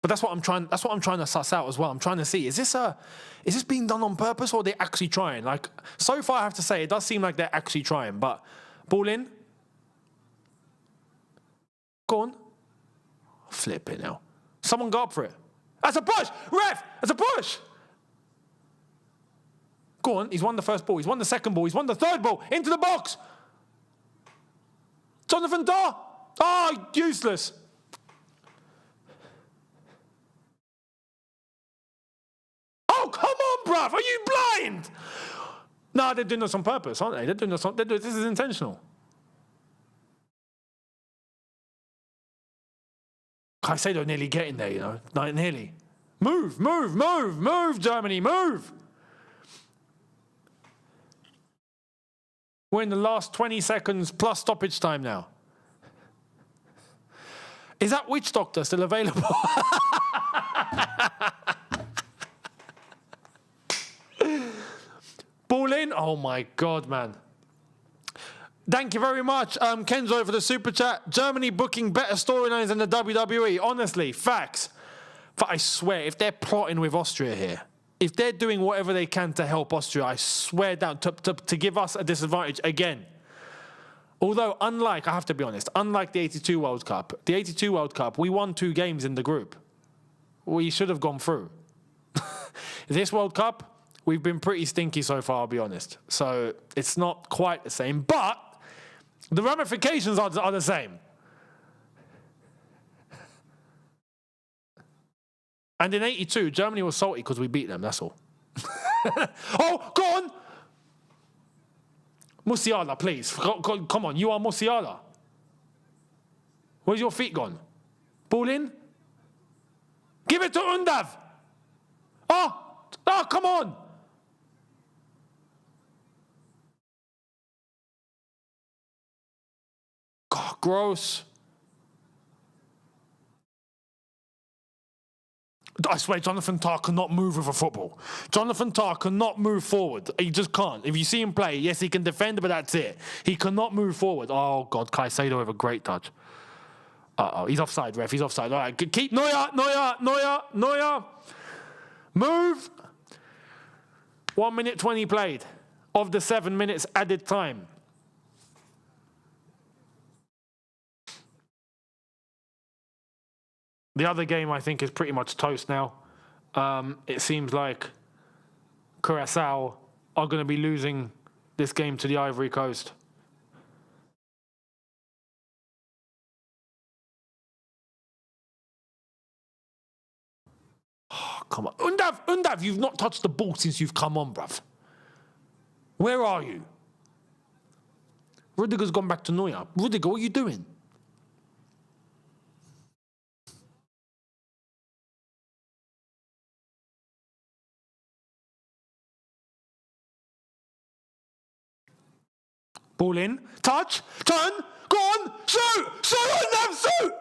But that's what I'm trying to suss out as well. I'm trying to see, is this being done on purpose or are they actually trying? Like, so far I have to say, it does seem like they're actually trying, but ball in. Go on. Flip it now. Someone go up for it. That's a push! Ref! That's a push! Go on. He's won the first ball. He's won the second ball. He's won the third ball. Into the box. Jonathan Daw. Oh, useless. Oh, come on, bruv. Are you blind? No, they're doing this on purpose, aren't they? They're doing this this is intentional. Caicedo nearly getting there, you know. Like, nearly. Move, Germany, move! We're in the last 20 seconds plus stoppage time now. Is that witch doctor still available? Oh my God, man. Thank you very much, Kenzo, for the super chat. Germany booking better storylines than the WWE. Honestly, facts. But I swear, if they're plotting with Austria here, if they're doing whatever they can to help Austria, I swear down to give us a disadvantage again. Although, I have to be honest, unlike the 82 World Cup, we won 2 games in the group. We should have gone through. This World Cup, we've been pretty stinky so far, I'll be honest. So it's not quite the same, but the ramifications are the same. And in 82, Germany was salty because we beat them, that's all. Oh, go on! Musiala, please. Come on, you are Musiala. Where's your feet gone? Ball in? Give it to Undav! Oh, come on! God, gross. I swear, Jonathan Tah cannot move with a football. Jonathan Tah cannot move forward. He just can't. If you see him play, yes, he can defend, but that's it. He cannot move forward. Oh, God, Caicedo with a great touch. Uh-oh, he's offside, ref. He's offside. All right, keep Neuer. Move. 1 minute 20 played of the 7 minutes added time. The other game, I think, is pretty much toast now. It seems like Curaçao are going to be losing this game to the Ivory Coast. Oh, come on. Undav, you've not touched the ball since you've come on, bruv. Where are you? Rudiger's gone back to Neuer. Rudiger, what are you doing? Ball in, touch, turn, go on, shoot! Shoot, Undav, shoot!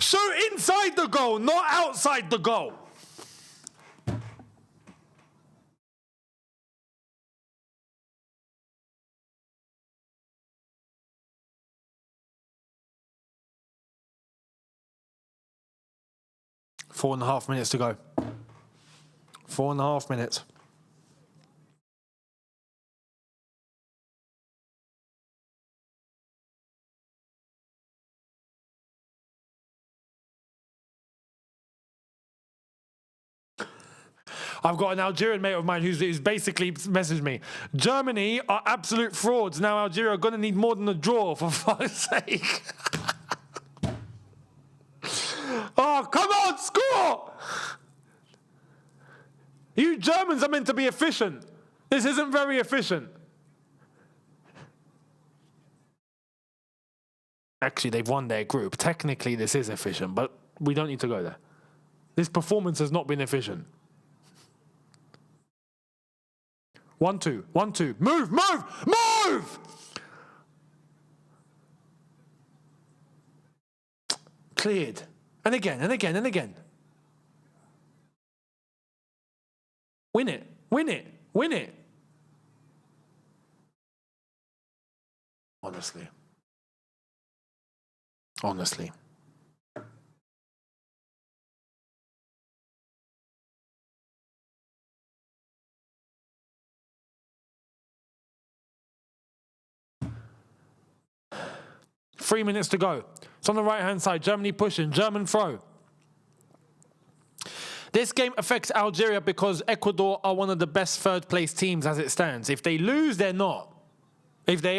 Shoot inside the goal, not outside the goal. Four and a half minutes to go. 4.5 minutes. I've got an Algerian mate of mine who's basically messaged me. Germany are absolute frauds. Now Algeria are going to need more than a draw, for fuck's sake. Oh, come on, score! You Germans are meant to be efficient. This isn't very efficient. Actually, they've won their group. Technically, this is efficient, but we don't need to go there. This performance has not been efficient. 1-2, 1-2. Move! Cleared. And again. Win it. Honestly. 3 minutes to go. It's on the right-hand side. Germany pushing. German throw. This game affects Algeria because Ecuador are one of the best third-place teams as it stands. If they lose, they're not. If they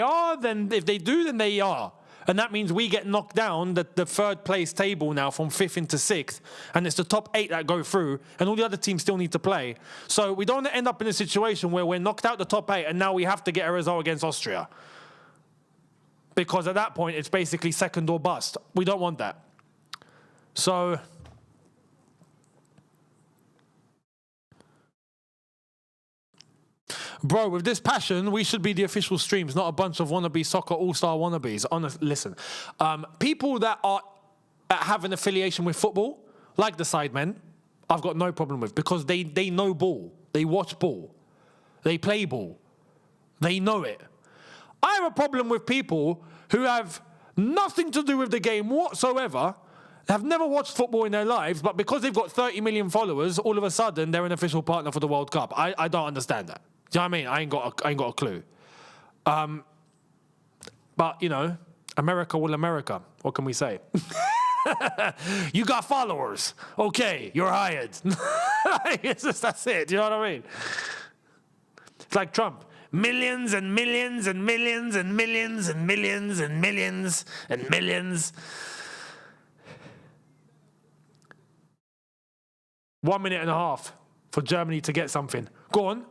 do, then they are. And that means we get knocked down the third-place table now from 5th into 6th. And it's the top 8 that go through. And all the other teams still need to play. So we don't want to end up in a situation where we're knocked out the top 8 and now we have to get a result against Austria. Because at that point, it's basically second or bust. We don't want that. So bro, with this passion, we should be the official streams, not a bunch of wannabe soccer all-star wannabes. Listen, people that have an affiliation with football, like the Sidemen, I've got no problem with because they know ball. They watch ball. They play ball. They know it. I have a problem with people who have nothing to do with the game whatsoever, have never watched football in their lives, but because they've got 30 million followers, all of a sudden they're an official partner for the World Cup. I don't understand that. Do you know what I mean? I ain't got a clue. But, you know, America will America. What can we say? You got followers. Okay, you're hired. That's it. Do you know what I mean? It's like Trump. Millions and millions and millions and millions and millions and millions and millions. 1.5 minutes for Germany to get something. Go on.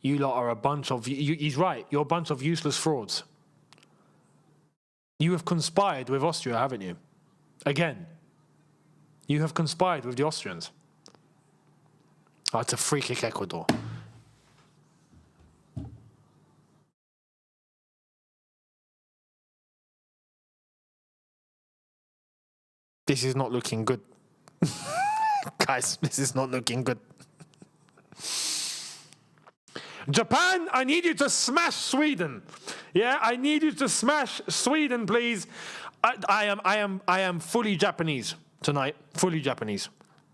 You lot are a bunch of... he's right. You're a bunch of useless frauds. You have conspired with Austria, haven't you? Again. You have conspired with the Austrians. Oh, it's a free kick, Ecuador. This is not looking good. Guys, this is not looking good. Japan, I need you to smash Sweden. Yeah, I need you to smash Sweden, please. I am fully Japanese tonight. Fully Japanese.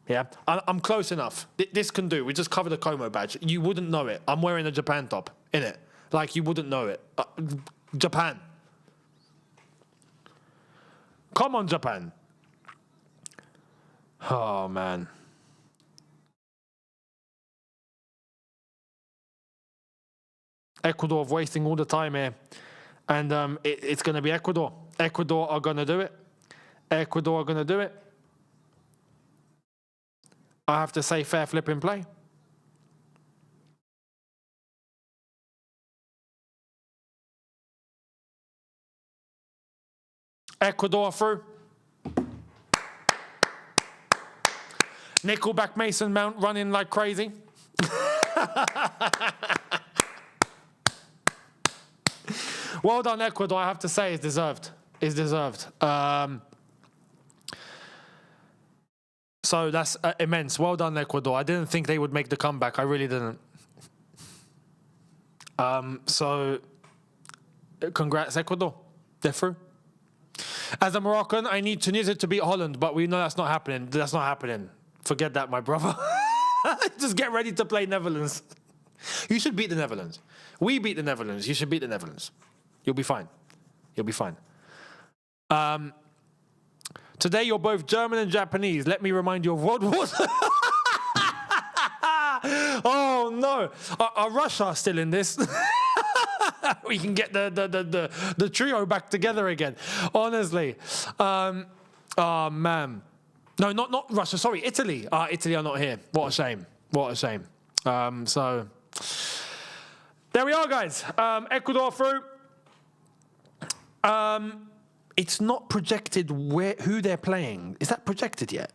Yeah, I'm close enough. This can do. We just covered the Como badge. You wouldn't know it. I'm wearing a Japan top, innit? Like, you wouldn't know it. Japan. Come on, Japan. Oh, man. Ecuador wasting all the time here. And it's going to be Ecuador. Ecuador are going to do it. Ecuador are going to do it. I have to say fair flipping play. Ecuador through. Nickelback Mason Mount running like crazy. Well done, Ecuador. I have to say, it's deserved. It's deserved. So that's immense. Well done, Ecuador. I didn't think they would make the comeback. I really didn't. So, congrats, Ecuador. They're through. As a Moroccan, I need Tunisia to beat Holland, but we know that's not happening. That's not happening. Forget that, my brother. Just get ready to play Netherlands. You should beat the Netherlands. We beat the Netherlands. You should beat the Netherlands. You'll be fine. You'll be fine. Today, you're both German and Japanese. Let me remind you of World War. Oh, no. Are Russia still in this? We can get the trio back together again. Honestly. Oh, man. No, not Russia. Sorry, Italy. Italy are not here. What a shame. What a shame. So, there we are, guys. Ecuador through. It's not projected who they're playing. Is that projected yet?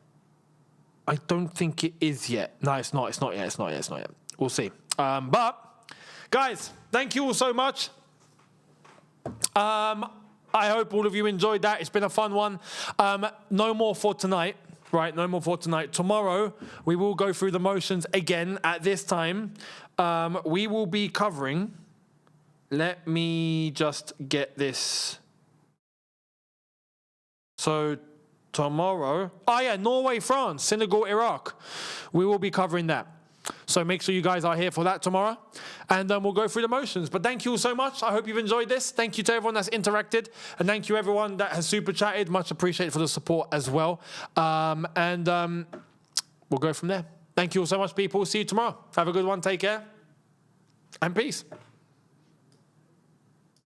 I don't think it is yet. No, it's not. It's not yet. It's not yet. It's not yet. We'll see. But, guys, thank you all so much. I hope all of you enjoyed that. It's been a fun one. No more for tonight. Right, no more for tonight. Tomorrow, we will go through the motions again at this time. We will be covering... Let me just get this. So, tomorrow... Oh, yeah, Norway, France, Senegal, Iraq. We will be covering that. So make sure you guys are here for that tomorrow. And we'll go through the motions. But thank you all so much. I hope you've enjoyed this. Thank you to everyone that's interacted. And thank you everyone that has super chatted. Much appreciated for the support as well. We'll go from there. Thank you all so much, people. See you tomorrow. Have a good one. Take care. And peace.